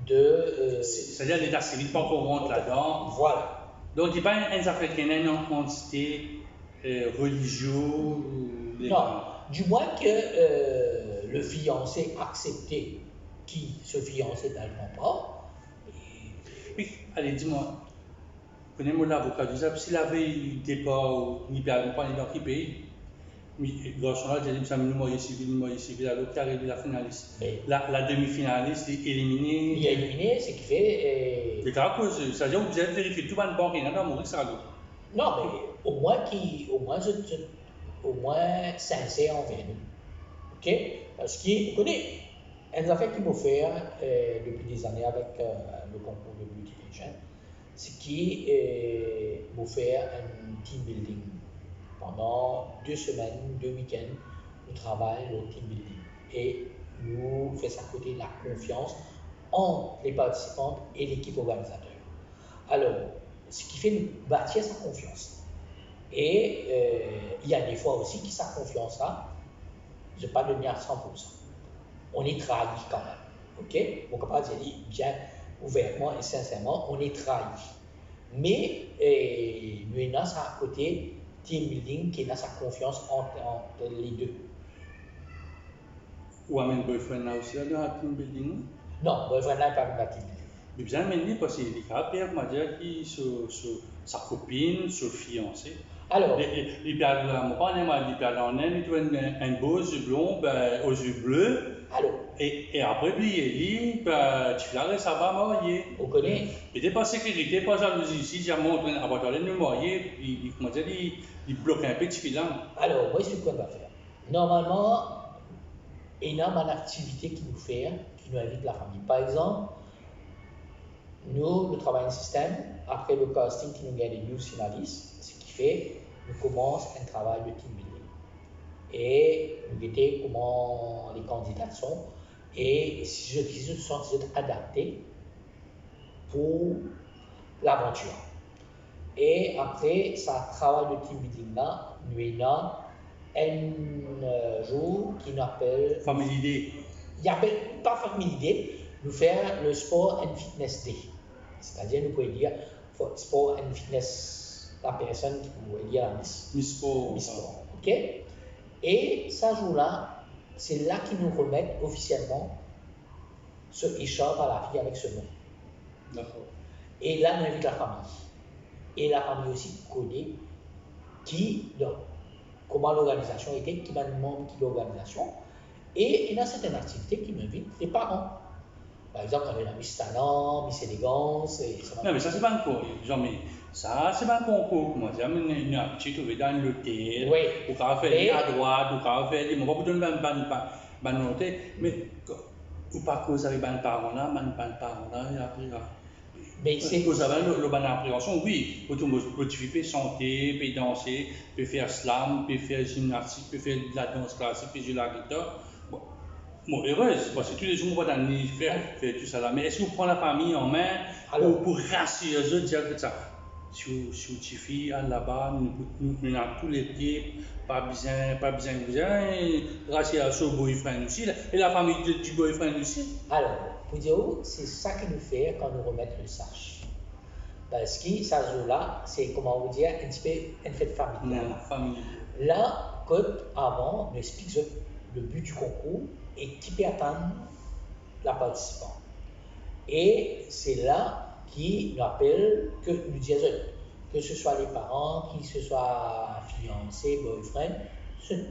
de. C'est-à-dire l'état civil pas qu'on rentre là-dedans. Voilà. Donc, il n'y a pas une affaire qui est une entité religieuse. Non, du moins que le fiancé accepté qui se fiançait tellement pas. Oui, allez, dis-moi, connais-moi l'avocat du ZAP, s'il avait eu des pas, ni bien pas dans quel pays, mais le garçon là, j'ai dit, ça me moyen civil, alors qui arrive la finaliste. La demi-finaliste est éliminée. Il est éliminé, ce qui fait. C'est grave, c'est-à-dire que vous avez vérifié tout le monde, il y en a mourir ça. Non, mais au moins sincère envers nous. Ok? Parce qu'il connaît une affaire qu'il m'a fait depuis des années avec le concours de Beauty Pageant, c'est qu'il m'a fait un team building. Pendant 2 semaines, 2 week-ends, nous travaillons au team building. Et nous faisons à côté la confiance entre les participantes et l'équipe organisateur. Alors, ce qui fait nous bâtir sa confiance. Et il y a des fois aussi que sa confiance-là, je ne vais pas devenir à 100%. On est trahi quand même. Ok? Mon capable dit bien ouvertement et sincèrement, on est trahi. Mais nous avons ça à côté, team building, qui a sa confiance entre les deux. Ou un boyfriend là aussi, dans la team building? Non, boyfriend là, pas dans la team building. Mais bien maintenant, parce qu'il est capable, on va dire qu'il sa copine, son fiancé. Alors, il perd la montagne, il perd l'année, il trouve un beau yeux blond, aux yeux bleus. Alors, et après, il tu l'as, ça va marier. On connaît. Il n'était pas sécurité, pas jalousie. Si j'ai montré un bataillon de marier, il bloque un petit filant. Alors, moi, je sais quoi on va faire. Normalement, il y a une activité qui nous fait, qui nous invite la famille. Par exemple, nous travaillons un système, après le casting qui nous gagne des news finalistes, ce qui fait, nous commençons un travail de team building. Et nous guettons comment les candidats sont, et si je sont adaptés pour l'aventure. Et après, ça travail de team building là, nous avons un jour qui nous appelle. Family Day. Il n'y a pas Family Day, nous faisons le Sport and Fitness Day. C'est-à-dire, nous pouvons dire Sport and Fitness, la personne qui pourrait dire la Miss Sport. Ok? Et ce jour-là, c'est là qu'ils nous remettent officiellement se échappe à la fille avec ce nom. D'accord. Et là, on invite la famille. Et la famille aussi connaît comment l'organisation était, qui va le membre de l'organisation. Et il y a certaines activités qui m'invitent les parents. Par exemple, on est la Miss Talent, Miss Élégance. Non, mais ça, c'est pas encore. Genre, mais ça, c'est pas encore. Comment dire, une petite trouver dans l'hôtel. Oui. Ou qu'on va faire à droite, ou qu'on va faire. On va pas donner une note. Mais, ou pas cause avec un parent là, et après là. Mais c'est. Vous avez le ban appréhension, oui. Vous pouvez chanter, puis danser, puis faire slam, puis faire gymnastique, puis faire de la danse classique, puis jouer la guitare. Bon, heureuse, parce que tous les jours, on va dans le faire tout ça là. Mais est-ce que vous prenez la famille en main pour rassurer les autres, dire que ça, si vous fille là-bas, nous avons tous les pieds, pas besoin, rassurer son boyfriend aussi, et la famille du boyfriend aussi. Alors, pour dire, c'est ça qui nous fait quand nous remettons le sage. Parce que ça jour-là, c'est comment vous dire, un petit peu une fête familiale. Là, comme avant, on explique le but du concours et qui peut attendre la participante. Et c'est là qui nous appelle, que nous disons, que ce soit les parents, que ce soit fiancés, boyfriend, sont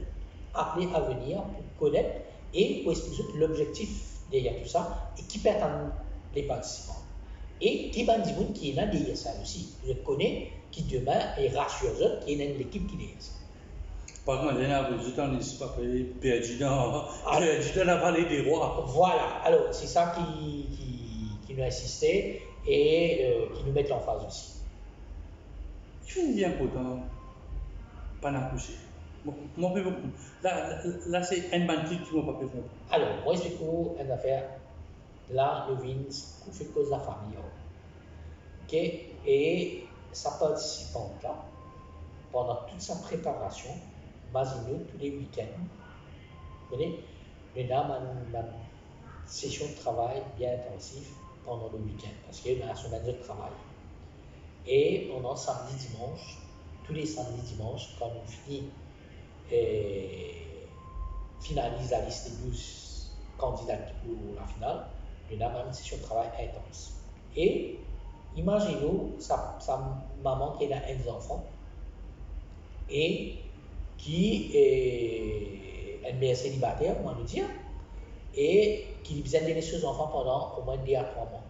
appelés à venir pour connaître et pour expliquer l'objectif derrière tout ça et qui peut attendre les participants. Et qui va dire qui est là derrière ça aussi. Je connais qui demain est rassureux, qui est dans l'équipe qui est derrière ça. Par contre, vous êtes pas perdu dans la vallée des rois. Voilà, alors c'est ça qui nous insistait et qui nous met en phase aussi. Je suis bien content, pas d'accoucher. Là, c'est un bandit qui ne m'a pas fait. Alors, moi, je explique une affaire. Là, le vin, on fait cause de la famille. Okay? Et sa participante, là, pendant toute sa préparation, Masino, tous les week-ends, vous voyez, il y a une session de travail bien intensive pendant le week-end, parce qu'il y a la semaine de travail. Et pendant samedi, dimanche, tous les samedis, dimanches, quand on finalise la liste des 12 candidats pour la finale, il y a une session de travail intense. Et imaginez-vous sa maman qui a un enfant et qui est une mère célibataire, on va le dire, et qui a besoin d'aider ses enfants pendant au moins 2 à 3 mois.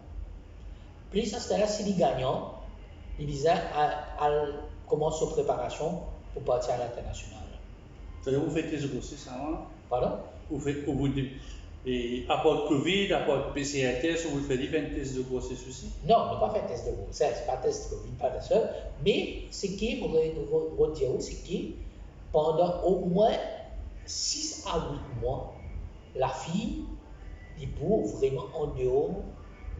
Plus à ce là, s'il est gagnant, il vient à commencer sa préparation pour partir à l'international. C'est-à-dire vous faites des grossesses, ça va? Pardon? Vous faites au bout de. Et à part Covid, à part PCR test, vous faites différents tests de grossesse aussi? Non, on n'a pas fait test de grossesse, pas test Covid, pas de ça. Mais ce qui est, pour dire, c'est que pendant au moins 6 à 8 mois, la fille est pour vraiment en dehors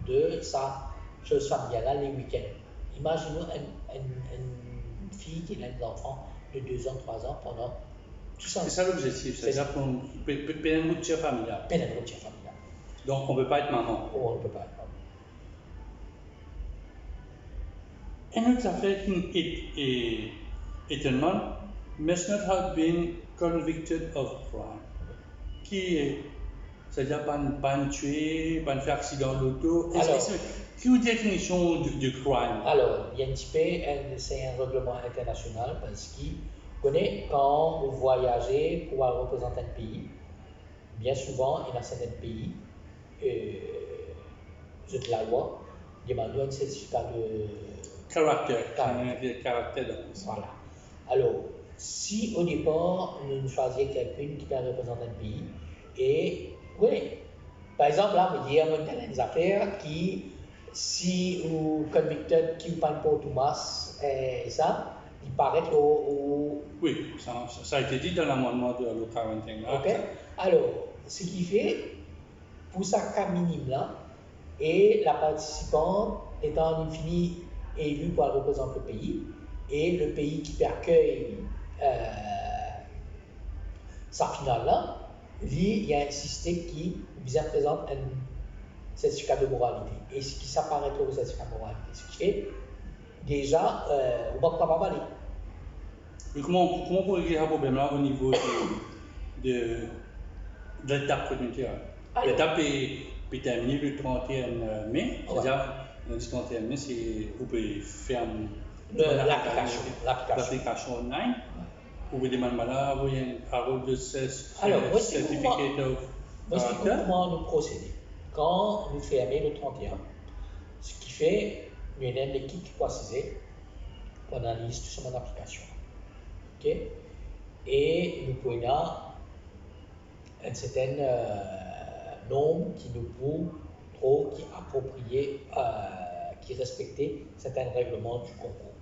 de sa chose familiale les week-ends. Imaginons une fille qui a un enfant de 2 ans, 3 ans pendant tout ça. C'est ça l'objectif, c'est-à-dire qu'on peut payer une rupture familiale. Payer une rupture familiale. Donc on ne peut pas être maman. Oh, on ne peut pas être maman. Une autre affaire qui est étonnante, must not have been convicted of crime. Qui est, c'est-à-dire pas tué, pas faire accident d'auto. Quelle est la définition de crime? Alors, il y a un petit peu, c'est un règlement international parce qu'il connaît quand vous voyagez pour représenter un pays, bien souvent, il y a certains pays, de la loi, demandent un certificat de caractère. Voilà. Alors, si au départ, nous choisissons quelqu'un qui peut représenter un pays, et oui, par exemple, là, vous dire, on a des affaires qui, si vous convicted qui vous parle pour Thomas et ça, il paraît au. Oui, ça a été dit dans l'amendement de la quarantaine. Ok. Alors, ce qui fait, pour sa cas minime là, et la participante étant en infini élue pour représenter le pays, et le pays qui accueille sa finale là, il y a un système qui vous présente un certificat de moralité. Et ce qui s'apparaît au certificat de moralité, ce qui fait déjà, on ne va pas parler. Comment vous réglez ce problème-là au niveau de l'étape communautaire? L'étape est puis terminer le 31 mai. Ouais. C'est-à-dire, le 31 mai, c'est vous pouvez faire l'application online. Vous pouvez demander là, vous avez un parole de Alors, certificate of voici comment nous procéder. Quand nous fermons le 31, ce qui fait, nous avons une équipe qui précise qu'on analyse tout sur mon application. OK? Et nous prenons un certain nombre qui nous prouve trop, qui est approprié, qui respectait certains règlements du concours.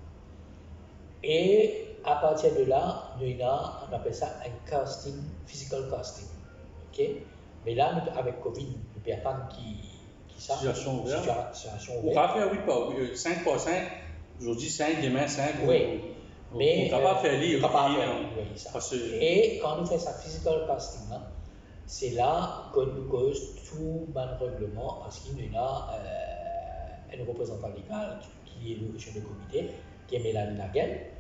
Et à partir de là, on appelle ça un casting, physical casting. OK? Mais là, avec Covid, nous perdons qui ça. Situation ouverte. Situation On ouverte. va faire 5 par 5, aujourd'hui 5, demain 5. Oui. Mais on ne va pas faire lire. Et quand nous faisons ça physical casting, là, c'est là que nous cause tout le règlement parce qu'il y a un représentant légal qui est le chef de comité, qui est Mélanie Nagel,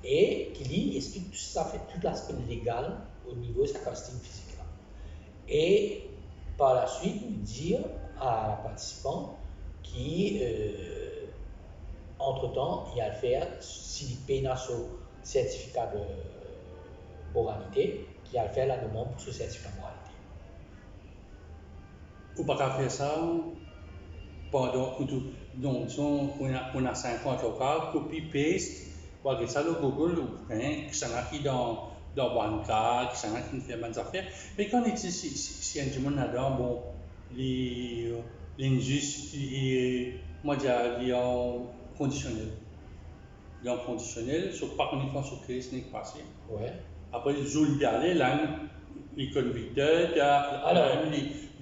et qui explique tout ça, fait tout l'aspect légal au niveau de sa casting physique. Là. Et par la suite, nous dire à la participant qui, entre-temps, il y a à le faire, s'il paye son certificat de moralité, qui a le faire la demande pour ce certificat de moralité. Ou pas faire ça pendant donc on a 50 cas, copy paste, ou avec ça le Google ou qui s'en a qui dans Banca, qui s'en a qui fait des affaires. Mais quand on est si un monde là-dedans, bon, les injustes, moi j'ai en conditionnel. En conditionnel, sur par contre, sur ce qui n'est pas passé. Ouais. Après, les jours libérés, là, les convictés,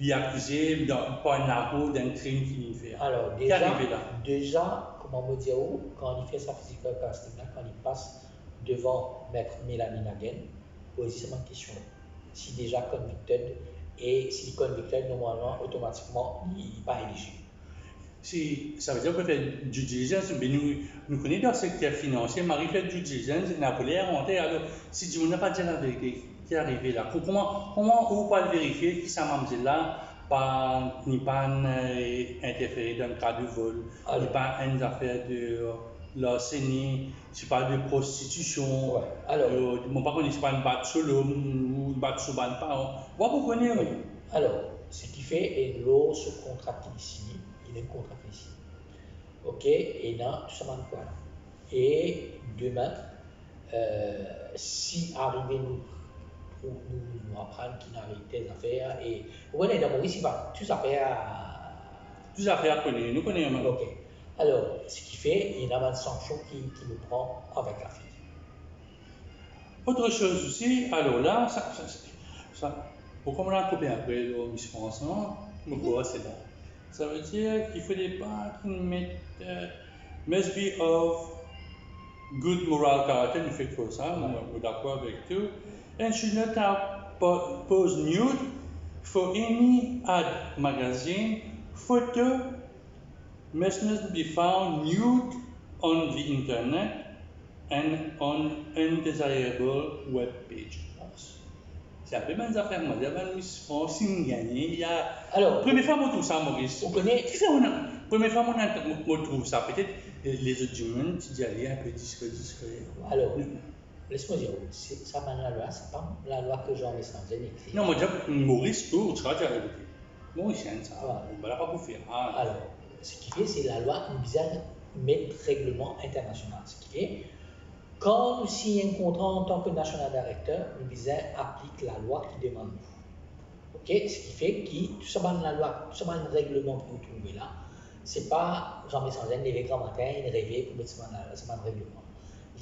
les accusés par un argot d'un crime qu'il fait. Alors, déjà, comment me dire, quand il fait sa physical casting, quand il passe devant maître Mélanie Nagel, pose seulement une question. Si déjà convicted, et si convicted, normalement, automatiquement, il n'est pas éligible. Ça veut dire qu'on fait due diligence, mais nous connaissons dans le secteur financier, Marie fait due diligence, il n'a pas l'air monté. Alors, si tu n'as pas dit la vérité, qui est arrivé là, comment on peut le vérifier qui ça m'a dit là, ni pas interféré dans le cas de vol, ni pas une affaire de l'enseigner, tu parles de prostitution, ouais. Alors, par contre, c'est pas une batte sur l'homme ou une batte sur le parent. Vous connaissez, oui. Alors, ce qui fait, et l'eau se contracte ici. Il est contracté ici. OK? Et là, tout ça va quoi? Et demain, si arrivé nous apprendre qu'il arrive des affaires, et vous voyez, d'abord ici, tout ça fait à. Tout ça fait à connaître, nous connaissons. OK. Alors, ce qui fait, il y a une sanction qui nous prend avec la fille. Autre chose aussi, alors là, pour on a coupé après le Miss France, c'est là. Ça veut dire qu'il ne faudrait pas qu'ils mettent must be of good moral character, nous fait que ça, on est d'accord avec tout. And should not have pose nude for any ad magazine. Photo must not be found nude on the internet and on undesirable web page. C'est un peu mes affaires, moi. Il y a Miss France, il y a. Alors, première fois, on trouve ça, Maurice. Vous connaissez. Première fois, on trouve ça. Peut-être les autres du monde, tu dis aller un peu discret. Alors, laisse-moi dire, ça, la loi, c'est pas la loi que Jean Messenger écrit. Non, moi, Maurice, tu vas dire la vérité. Maurice, ça, on ne va pas vous faire. Alors, ce qui fait, c'est la loi, nous disons, mettre règlement international. Ce qui fait. Quand nous signons un contrat en tant que national director, nous disons applique la loi qui demande nous. OK? Ce qui fait que tout ça, la loi, tout ça, le règlement que vous trouvez là, c'est pas Jean Messenger, il est grand matin, il est réveillé pour mettre ce règlement.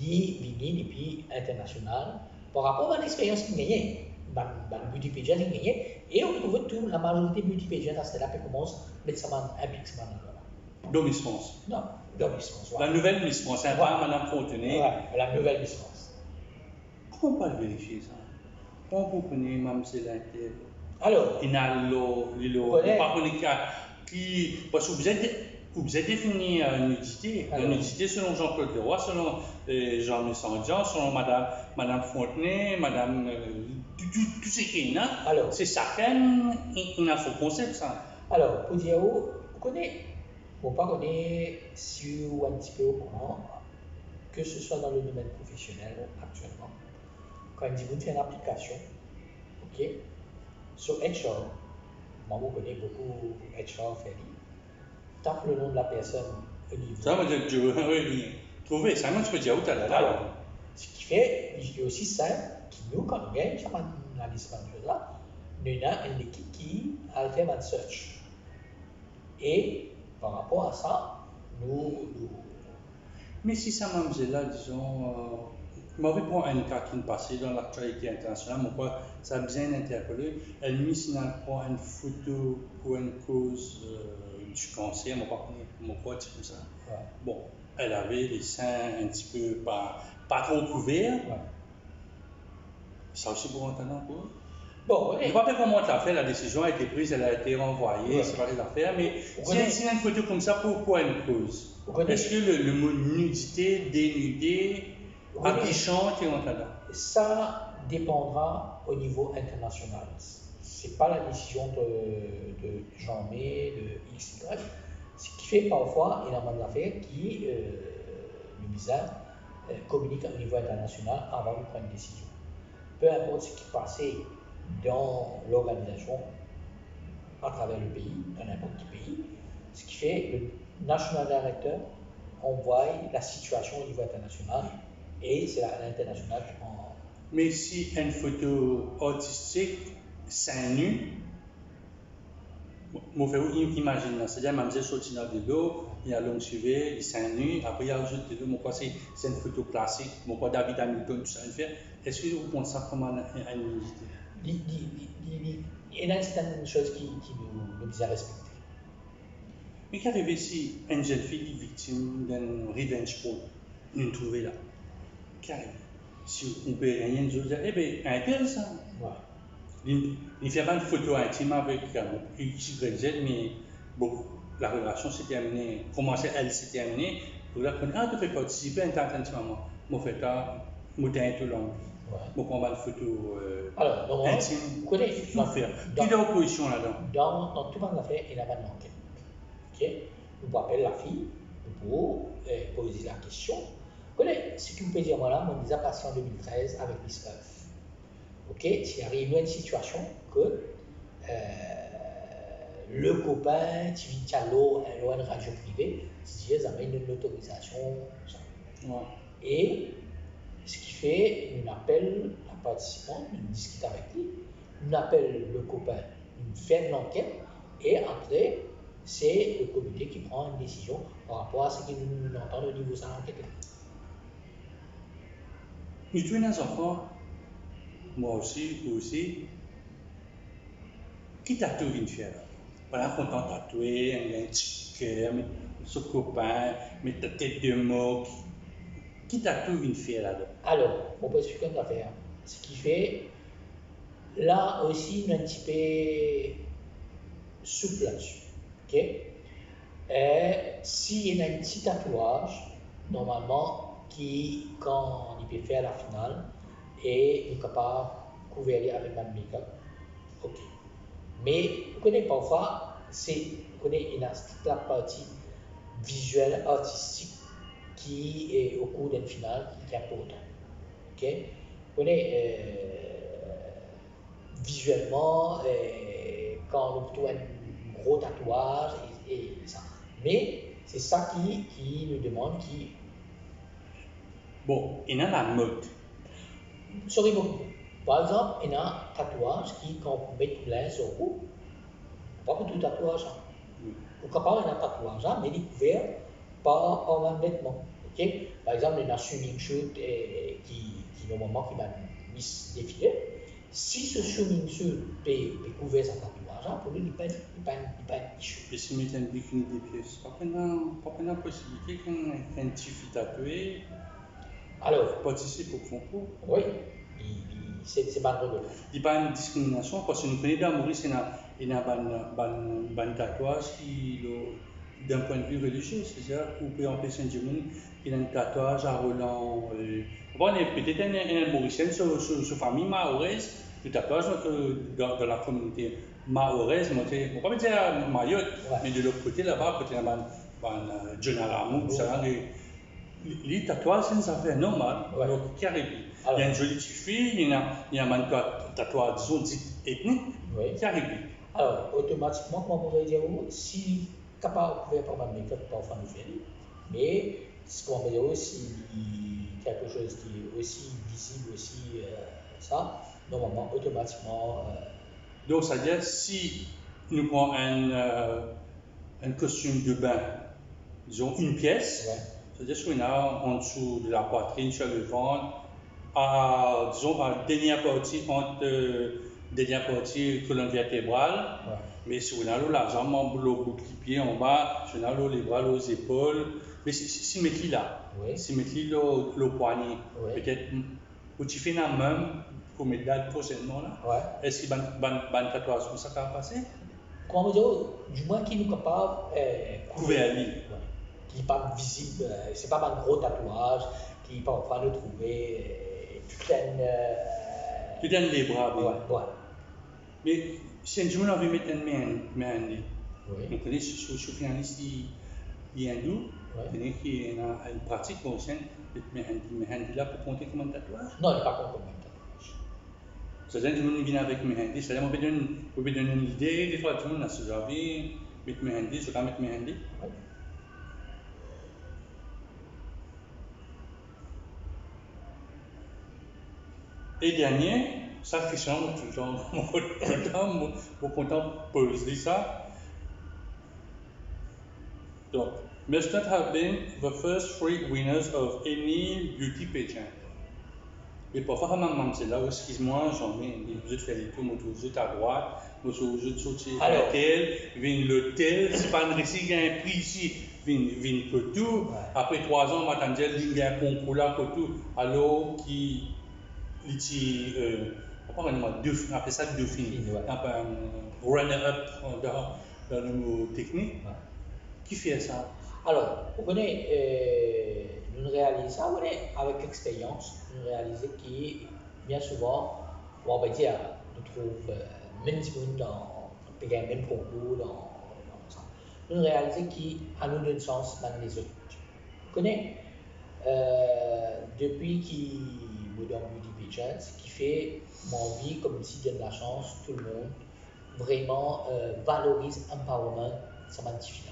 Il vient depuis international par rapport à l'expérience qu'il gagnait, le Multipédia qu'il gagnait, et on trouve que la majorité Multipédia dans cette là qui commence à mettre ça implique ça dans la loi. Donc Miss France. Non, donc Miss France. La nouvelle Miss France, c'est pas Madame Fontenay. Ouais, la nouvelle Miss France. Comment on peut vérifier ça? Comment vous connaissez Mme Célintel? Alors, il y a parce que vous avez défini une nudité. La nudité selon Jean-Claude Leroy, selon Jean Messenger, selon Madame Fontenay, Madame. Tout ce qu'il y a, c'est chacun, il a son concept, ça. Alors, pour dire, vous connaissez, bon, pas connaît si vous un petit peu au courant, que ce soit dans le domaine professionnel actuellement, quand il dit vous faites une application, ok, sur HR, moi je connais beaucoup HR fait, tape le nom de la personne au niveau. Ça, moi, je trouvé, ça, moi, je peux dire où tu as là. Alors, ce qui fait, il est aussi simple, qui nous, quand nous gagnons, ça m'a analysé là, nous avons une équipe qui a fait une search. Et par rapport à ça, nous Mais si ça m'a dit là, disons, moi, je prends un cas qui est passé dans l'actualité internationale, moi, ça a bien interpellé. Elle mise si elle prend une photo pour une cause du cancer, moi, quoi, c'est comme ça. ouais. Bon, elle avait les seins un petit peu pas trop couverts. Ouais. Ça aussi pour entendre quoi. Bon, Je ne sais pas comment tu as fait, la décision a été prise, elle a été renvoyée, ouais. c'est pas les affaires, mais si il y a une photo comme ça, pourquoi une cause? Est-ce que le mot nudité, dénudé, aguichante est entendant? Ça dépendra au niveau international. Ce n'est pas la décision de Jean-May, de XY. Ce qui fait parfois énormément d'affaires qui, le bizarre, communique au niveau international avant de prendre une décision. Peu importe ce qui passait dans l'organisation, à travers le pays, dans n'importe quel pays, ce qui fait le National Director envoie la situation au niveau international et c'est l'international qui prend. Mais si une photo artistique, seins nus, je vais imaginer, c'est-à-dire, je vais sortir de l'eau, il y a l'homme suivi, il seins nus, après il y a juste de l'eau, c'est une photo classique, David Hamilton, tout ça, le fait. Est-ce que vous pensez ça comme une nudité? Il y a certaines choses qui nous disent à respecter. Mais qu'arrive si une jeune fille est victime d'un revenge porn, nous trouvons là? Qu'arrive? Si on peut rien dire, eh bien, un tel ça. Ouais. Il fait pas une photo intime avec X, Y, Z, mais bon, la relation s'est terminée, comment elle s'est terminée, pour la connaître, tu fais participer à une tante intimement. Moi, je fais ça, je suis tout long. Je prends une photo alors, intime. Comment faire? Qui est l'opposition là-dedans? Dans tout le monde a fait, il y a pas d'enquête. Ok? Nous appelons la fille pour poser la question. Ce que vous pouvez dire, moi, on nous a passé en 2013 avec Miss Earth. Ok? Il arrive une situation que le copain, tu vis à l'eau, une radio privée, tu dis, amène une autorisation. Ouais. Et ce qui fait, on appelle la participante, on discute avec lui, on appelle le copain, on fait l'enquête, et après, c'est le comité qui prend une décision par rapport à ce que nous entendons au niveau de l'enquête. Nous tous les enfants, moi aussi, vous aussi, qui tatoue une fière? Voilà, content tatouer, un petit cœur, ce copain, mettre ta tête de mort. Qui tatoue une fière là-dedans? Alors, on peut expliquer une affaire. Ce qui fait, là aussi, on est un petit peu souple là-dessus. Okay? S'il y a un petit tatouage, normalement, qui, quand il peut faire la finale, est capable de couvrir avec un make-up, ok. Mais vous connaissez parfois, vous connaissez la partie visuelle, artistique, qui est au cours d'une finale, qui est important. Ok? Vous connaissez visuellement, quand on trouve un gros tatouage et ça. Mais c'est ça qui nous demande qui. Bon, il y a la mode. Sorry beaucoup. Par exemple, il y a un tatouage qui, quand on met tout l'un sur vous, pas pour tout tatouage. Ou capable d'un tatouage, mais découvert par un vêtement. Okay? Par exemple, il y a un swimming suit qui normalement qui va mis défilé. Si ce swimming suit peut couvrir sa tatouage, pour lui, il n'est pas un t-shirt. Et si on met un bikini des pièces, pas de possibilité qu'un petit fille tatoué participe au concours. Oui, c'est pas drôle. Il n'y a pas une discrimination parce que nous connaissons dans Maurice, il y a un tatouage qui, d'un point de vue religieux, c'est-à-dire qu'on peut empêcher Saint-Germain, il y a un tatouage à Roland. Bon, peut-être un Mauricien sur famille mahoraise, le tatouage dans la communauté mahoraise, on ne pas dire Mayotte, Ouais. mais de l'autre côté là-bas, côté là-bas, John Alamou, ça, les tatouages, c'est une affaire normale, Ouais. donc carré. Alors. Il y a une jolie petite fille, il y a un tatouage, disons, dit ethnique, Oui. carré. Alors, automatiquement, comme on pourrait dire, si capable de faire pas mal de make-up, parfois nous faire, mais ce qu'on peut dire aussi, quelque chose qui est aussi visible, aussi ça, normalement, automatiquement. Donc, c'est-à-dire, si nous prenons un costume de bain, disons une pièce, Ouais. c'est-à-dire qu'on a en dessous de la poitrine, sur le ventre, disons, à la dernière partie, entre dernière partie, colonne vertébrale. Ouais. Mais si on a la jambe, le bout de pied en bas, si on a les bras, les épaules, mais si on met là, Oui. si on met le poignet, Oui. peut-être, ou tu fais la même pour mettre date prochainement là. Ouais. Est-ce qu'il y a un tatouage comme ça qui va passer? Comment on dire, du moins qui nous capable Couvert. Ouais. Qui n'est pas visible, c'est pas un gros tatouage, qui parfois nous trouver Tu donnes les bras, ouais, ouais. mais si un jour on veut mettre un mehndi, Oui. on connaît ce finaliste hindou, Ouais. on connaît qu'il y a une pratique consciente de mehndi là pour compter comme un tatouage. Non, il n'est pas contre comme un tatouage. C'est-à-dire que tout le monde vient avec mehndi, c'est-à-dire on peut donner une idée, des fois tout le monde a ce genre de mettre mehndi, je vais mettre mehndi. Ouais. Et dernier, ça question, tout le temps, mon content poser ça. Donc, must not have been the first three winners of any beauty pageant. Mais parfois, maman, c'est là où, excuse-moi, j'en mets, vous êtes fait les tours, vous êtes à droite, vous êtes sorti à l'hôtel, vient l'hôtel, c'est pas un récit, il y a un prix ici, vient que tout. Ouais. Après 3 ans, maintenant, il y a un concours là, que tout. Alors, qui, on appelle ça dauphine, Ouais. un runner-up dans le mot technique. Ouais. Qui fait ça? Alors, vous connaissez, nous réalisons ça, vous connaissez, avec l'expérience, nous réalisons que bien souvent, on va dire, nous trouvons même si nous dans le même concours, dans ça, nous réalisons qu'à nous donne sens dans les autres. Vous connaissez, depuis que Modern Beauty Pageant, qui fait mon vie comme si donne la chance, tout le monde vraiment valorise empowerment, ça m'a différent.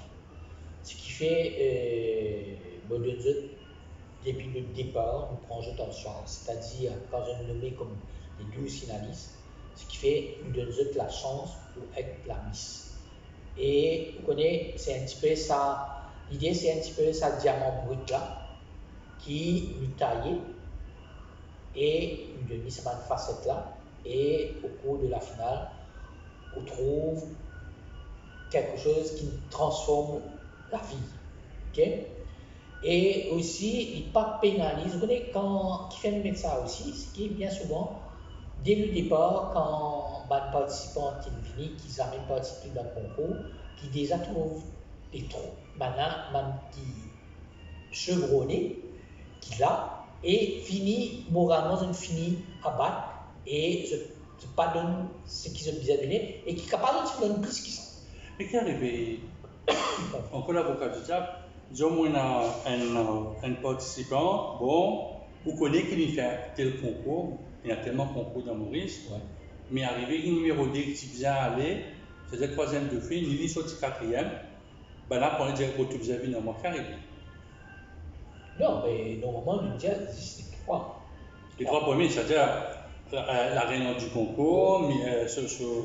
Ce qui fait, depuis le départ, nous prenons attention, c'est-à-dire quand je nommé comme les 12 finalistes, ce qui fait nous donne la chance pour être la Miss. Et vous connaissez, c'est un petit peu ça, l'idée c'est un petit peu ça diamant brut là, qui nous taille et nous donne cette facette là, et au cours de la finale, on trouve quelque chose qui transforme la vie. Okay? Et aussi, il ne pas pénalise. Vous voyez, quand qui fait mettre ça aussi, ce qui est bien souvent, dès le départ, quand les participants qui viennent, qui amènent participer dans le concours, qui déjà trouvent des trous, maintenant, qui chevronnés, qui là, et finit, moralement, ils finissent à battre, et je pardonne ce qu'ils ont déjà donné, et qui est capable de donner plus qu'ils sont. Mais qui est arrivé encore l'avocat du diable, disons, on a un participant, bon, vous connaissez qu'il fait tel concours, il y a tellement de concours dans Maurice, Ouais. mais arrivé, il numéro 2 qui vient aller, c'est le troisième de fait, il est sorti quatrième, ben là, pour dire que vous avez un mois qui arrive. Non, mais normalement, le diable existe les trois. Les 3 premiers, c'est-à-dire la réunion du concours, mais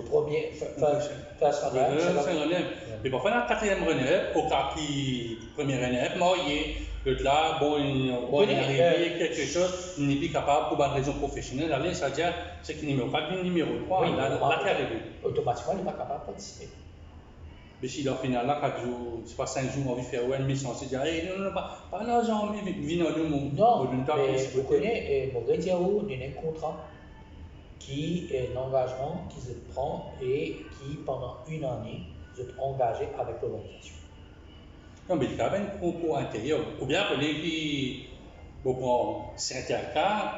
Premier, first runner, second runner. mais parfois, la quatrième runner, au cas qui, premier runner, marié, l'autre là, bon, il est arrivé, quelque chose, il n'est plus capable, pour une raison professionnelle, d'aller, c'est-à-dire, c'est qu'il numéro 4, il numéro 3, Oui, là, qui est arrivé. Automatiquement, il n'est pas capable de participer. Mais si, dans final, là, 4 jours, c'est pas 5 jours, on va faire une mission, c'est dire, hey, non, pas l'argent, mais viens dans le monde. Non, mais vous connaissez, mon vrai dire, il y a un contrat qui est un engagement qui se prend et qui, pendant une année, vous êtes engagé avec l'organisation. Non, mais il y a un concours intérieur. Ou bien, pour les qui, bon, c'est un cas,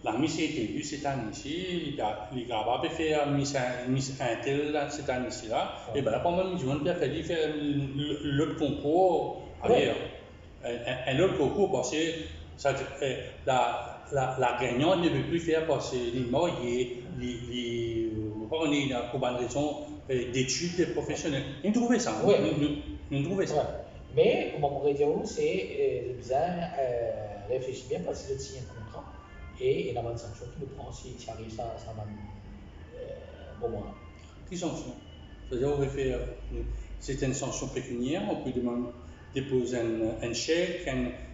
la mise est élue cette année-ci, il est capable de faire mise Intel cette année-ci là, et bien là, quand même, je vais faire l'autre concours ailleurs. Un autre concours parce que la gagnante ne veut plus faire parce que on est pour une raison d'études professionnelles. Nous trouvons ça. Oui. Nous trouvons ça. Ouais. Mais, comme on pourrait dire, c'est bizarre, réfléchir bien parce que c'est un contrat et il y a une sanction qui nous prend si arrive ça va moment-là. Quelle sanction? C'est-à-dire, on va faire certaines sanctions pécuniaires, on peut demander déposer un chèque,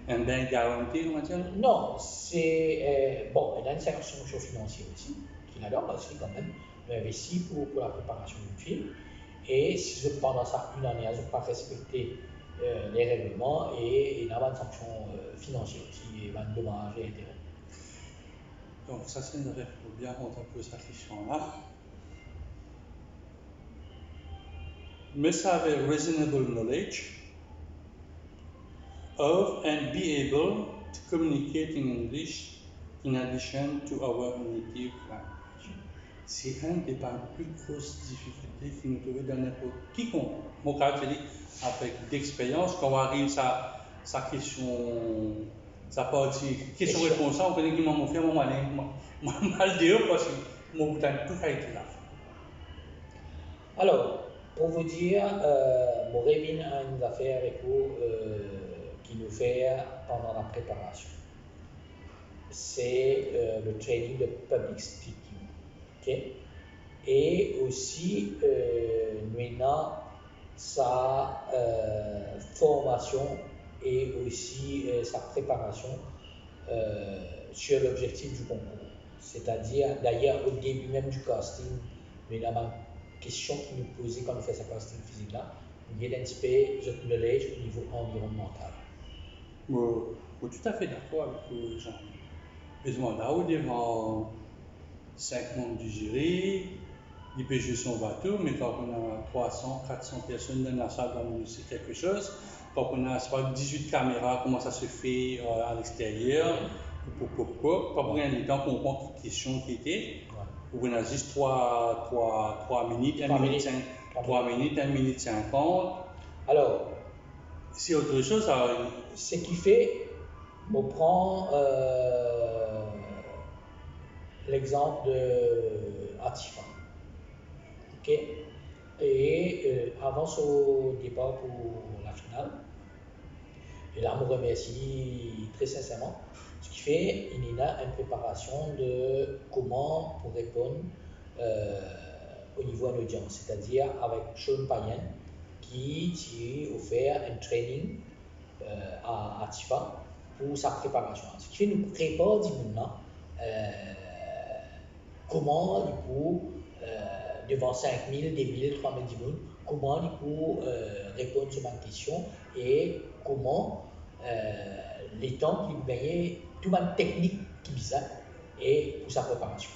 un bien garanti, on va dire? Non, c'est bon, il y a une sanction financière aussi, qui n'a pas aussi quand même, mais investi pour la préparation d'une film. Et si je pendant ça une année, je n'ai pas respecté les règlements et il y a une sanction financière aussi, et un dommage et intérêt. Donc ça c'est une règle pour bien rendre un peu cette question-là. Must have a reasonable knowledge of and be able to communicate in English in addition to our native language. C'est une des plus grosses difficultés que nous trouvons dans n'importe quiconque. Mon cas, avec d'expérience, quand on arrive à sa question, sa partie question-réponse, on connaît qui m'a fait mon mal dire parce que mon bouton tout a été là. Alors, pour vous dire, Morévin a une affaire avec vous qui nous fait pendant la préparation. C'est le training de public speaking. Okay? Et aussi, nous avons sa formation et aussi sa préparation sur l'objectif du concours. C'est-à-dire, d'ailleurs, au début même du casting, nous avons une question qui nous posait quand nous faisons ce casting physique là, nous avons un petit peu de knowledge au niveau environnemental. Je suis tout à fait d'accord avec Jean. Là, devant 5 membres du jury, il peut jouer son bateau, mais quand on a 300, 400 personnes dans la salle, c'est quelque chose. Quand on a 18 caméras, comment ça se fait à l'extérieur, quand on a le temps pour comprendre les questions qui étaient, on a juste 3 minutes, 1 minute 5, 3 minutes, 1 minute 50. Alors, c'est autre chose. Ce qui fait, on prend l'exemple de Atifa. Okay? Et avance au départ pour la finale. Et là, je vous remercie très sincèrement. Ce qui fait, il y a une préparation de comment pour répondre au niveau de l'audience, c'est-à-dire avec Sean Payen qui a offert un training à Atifa pour sa préparation. Ce qui fait nous prépare maintenant comment il peut devant 5 000, 2 000, 3 000 personnes, comment il peut répondre sur ma question et comment les temps qu'il gagne, toute une technique qui bizarre et pour sa préparation.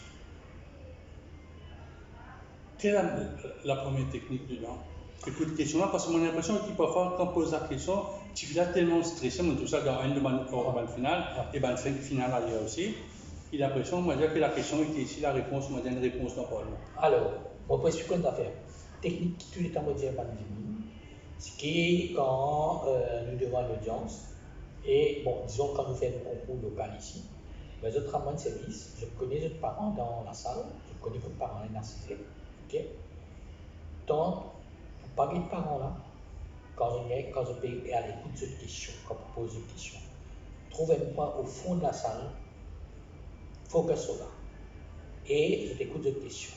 Quelle est la première technique dedans? Écoute, question-là, parce que mon impression est qu'il parfois, quand on pose la question, tu es tellement stressé, mais tout ça dans une demande finale, et bien une finale ailleurs aussi. Il a l'impression, on va dire que la question était ici, la réponse, on va dire une réponse dans pas. Alors, on peut expliquer une affaire. Technique qui tout le temps me dit pas ce qui est quand nous devons l'audience, et bon, disons quand nous faisons un concours local ici, mais je travaille de service, je connais les parents dans la salle, je connais vos parents assistés. Ok? Donc, pour parler de parents là, quand je peux à l'écoute de cette question, quand je pose une question, trouvez un point au fond de la salle, focus sur là, et je t'écoute cette question.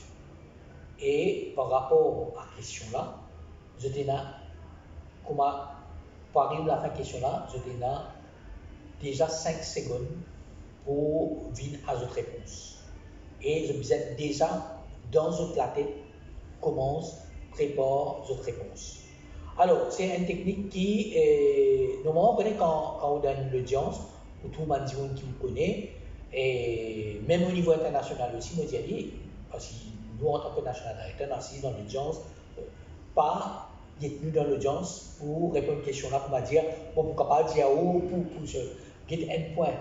Et par rapport à la question là, je te donne comment, pour arriver à la fin de la question là, je te donne déjà 5 secondes pour venir à votre réponse. Et je vous aide déjà dans votre la tête, commence, prépare votre réponse. Alors, c'est une technique qui, normalement, on connaît quand on donne l'audience, ou tout le monde qui vous connaît, et même au niveau international aussi, nous disons, parce que nous, en tant que national director, on assis dans l'audience, pas détenu dans l'audience pour répondre à une question là, pour me dire, bon, pourquoi pas dire, pour se get un point.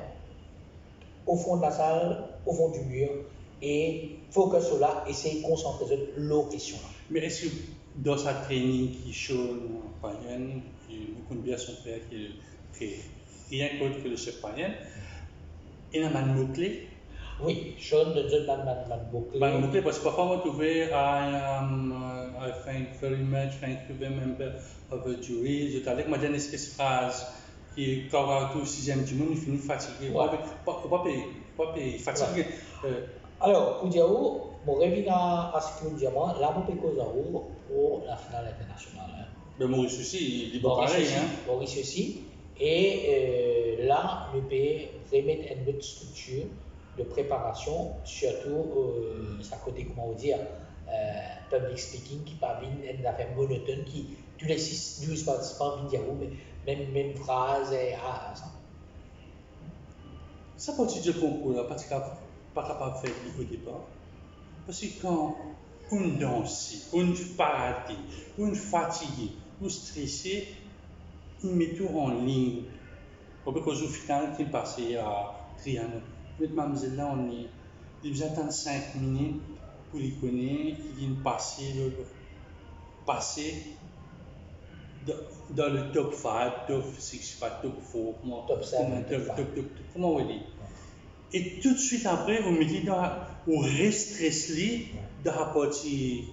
au fond de la salle, au fond du mur, et focus sur là, essayer de concentrer sur l'autre question. Mais est-ce que dans sa training qui chaud en païenne, il y a beaucoup de biens sont faits qui rien qu'autre que le chef païen, il y a un mot-clé. Oui, Sean de John Bouclé. Un mot-clé parce que parfois on trouve I thank very much, thank you very member of the jury. Je t'ai dit que moi j'ai une espèce de phrase qui est quand tout sixième du monde, il finit fatigué. Pas fatigué. Alors, pour dire où, mon revient à ce que nous disons, là, on peut causer pour la finale internationale. Mais Maurice aussi, il est pas pareil. Maurice aussi. Et là, nous pouvons remettre une autre structure de préparation, surtout, ça côté, comment dire, public speaking qui parvient à une affaire monotone qui, tous les 6-12 participants viennent dire, mais même phrase, et ça. Ça partie du concours, là, parce qu'il n'est pas capable de faire au départ. Parce que quand on danse, on parade, on fatigué, on stressé, il met tout en ligne. Au final, il passe à Trianon. Mais mademoiselle là, il attend 5 minutes pour les connaître, il vient passer dans le top 5, top 6, top 4, top 7, comment on dit. Et tout de suite après, on me dit on reste stressé dans la partie.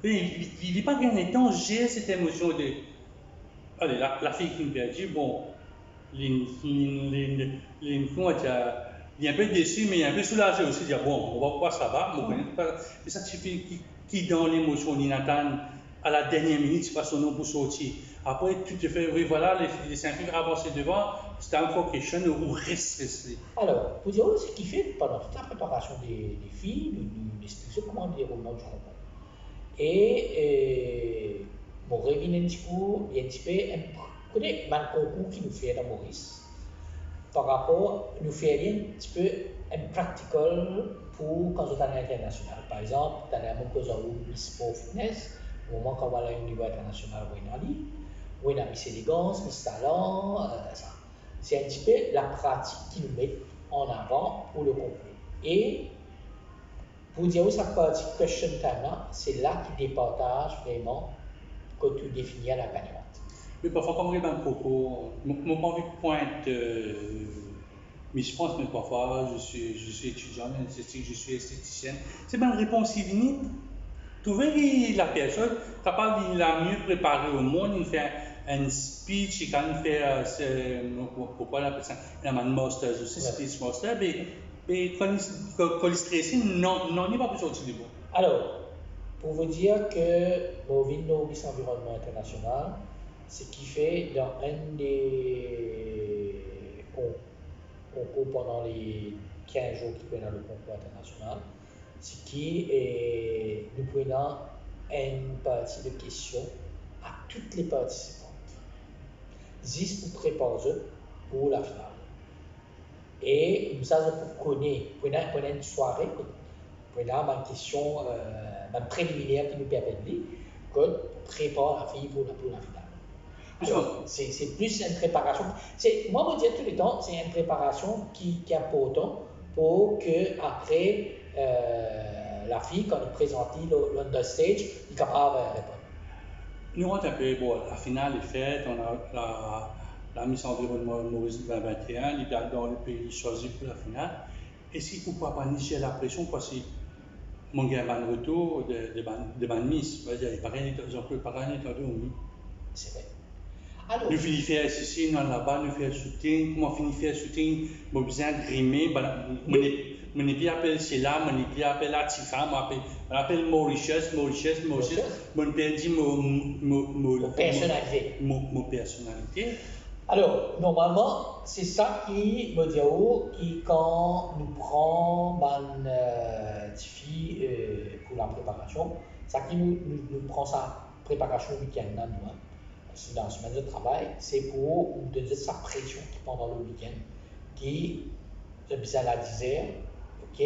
Il n'est pas gagné temps, j'ai cette émotion de. Allez, la fille qui me dit, bon, il est un peu déçu, mais il est un peu soulagé aussi. Dire, bon, on va voir ça va. Mais ça suffit qui dans l'émotion, il attend à la dernière minute, c'est pas son nom pour sortir. Après, tu te fais, oui, voilà, les 5 filles avancées devant, c'était encore question où reste stressé. Alors, pour dire ce qui fait pendant toute la préparation des filles, nous expliquons comment le déroulement du concours. Et mon revient un petit peu, il y a un petit peu, un concours qui nous fait dans Maurice. Par rapport, nous fait un petit peu un practical pour quand on est à l'international. Par exemple, tu as un peu de sport fitness, au moment qu'on va à un niveau international, où on a mis élégance, mis talent, ça. C'est un petit peu la pratique qui nous met en avant pour le concours. Et pour dire où ça partie question time là, c'est là qu'il départage vraiment que tu définis la gagnante. Mais parfois, quand on regarde un concours, mon pas envie de pointe Miss France, mais parfois je suis étudiant en esthétique, je suis esthéticienne. C'est bien une réponse qui vient. Trouver la personne capable de la mieux préparer au monde, il fait un speech, il quand fait, pourquoi on appelle ça, il a un master, je sais speech master, mais quand il est stressé, non, il n'est pas plus sorti du bon. Alors, pour vous dire que au Miss Environnement International, ce qui fait dans un des concours pendant les 15 jours qui prennent le concours international, c'est qui nous prenons une partie de questions à toutes les participantes, juste pour préparer pour la finale. Et nous avons prenons une soirée, prenons une question, une préliminaire qui nous permet de préparer la fille pour la finale. Alors, c'est plus une préparation. Moi, je dis tout le temps, c'est une préparation qui est importante pour que après la fille, quand elle présente l'understage, elle est capable de répondre. Nous, on a peu, bon, la finale est faite, on a la Miss Environnement Maurice 2021, il est dans le pays choisi pour la finale. Et si vous ne pouvez pas nicher la pression, parce que mon gars a un retour de ma Miss, il n'y a pas rien entendu. C'est vrai. Alors, nous finissons faire ceci, nous là-bas, nous faisons shooting, comment finir faire shooting, nous besoin de grimer, mon épi appelle Sheila, mon épi appelle Atifa, on appelle Mauritius, mon père dit mon personnalité. Alors, normalement, c'est ça qui me dit quand nous prenons une fille pour la préparation, ça qui nous prend sa préparation week-end dans la semaine de travail, c'est pour nous donner sa pression qui pendant le week-end, qui est bizarre à 10 heures, ok?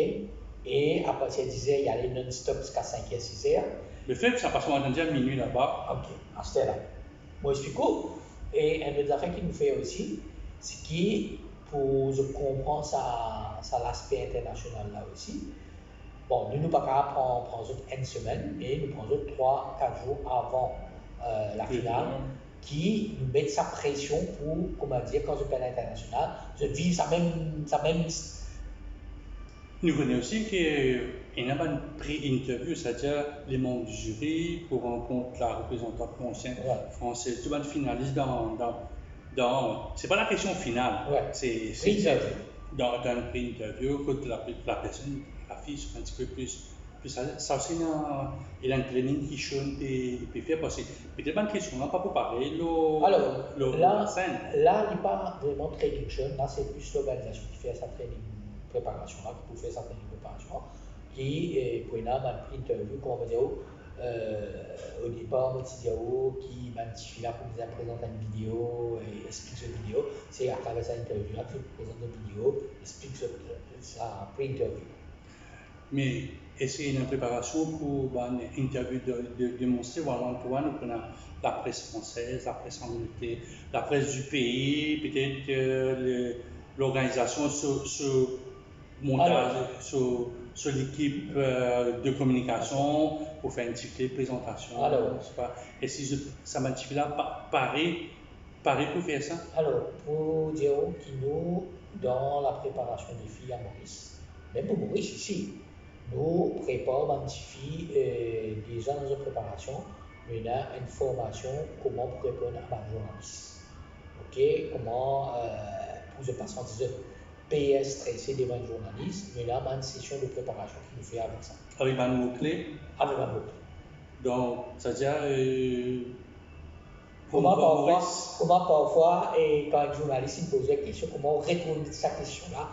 Et à partir de 10 heures, il y a les non-stop jusqu'à 5 h, 6 h. Le fait que ça passe moins à minuit là-bas. Ok, à ce là. Moi, je explique. Et une autre affaire qui nous fait aussi, c'est qui, pour je comprendre ça l'aspect international là aussi. Bon, nous ne pouvons pas prendre une semaine, mais nous prenons 3-4 jours avant la finale, qui nous met sa pression pour, comment dire, quand je parle international, je vis ça même. Nous connaissons aussi qu'il y a une pré-interview, c'est-à-dire les membres du jury pour rencontrer la représentante française, tout le monde finaliste c'est pas la question finale, c'est dans une pré-interview que la personne affiche un petit peu plus ça aussi il y a un training qui change et fait parce que peut-être pas une question, pas pour parler alors là il n'est pas vraiment training show, là c'est plus l'organisation qui fait sa training préparation là, qui peut faire sa training préparation qui pour une interview comme on va dire au départ on dit qui magnifie là pour nous présenter une vidéo et explique cette vidéo, c'est à travers cette interview là qu'il présente une vidéo, explique sa pré-interview. Mais est-ce qu'il y a une préparation pour une interview de démontrer one-on-one pour la presse française, la presse anglaise, la presse du pays, peut-être l'organisation sur montage, sur l'équipe de communication pour faire une petite présentation? Est-ce que ça m'a dit là, pareil pour faire ça? Alors, pour dire que nous, dans la préparation des filles à Maurice, même pour Maurice ici, nous préparons des filles déjà dans notre préparation, nous avons une formation comment pour répondre à un journaliste. Ok, comment pour se passer en disant PS stressé devant un journaliste, nous avons une session de préparation qui nous fait avec ça. Avec un mot-clé? Avec un mot-clé. Donc, c'est-à-dire. Comment parfois, quand un journaliste pose une question, comment répondre à cette question-là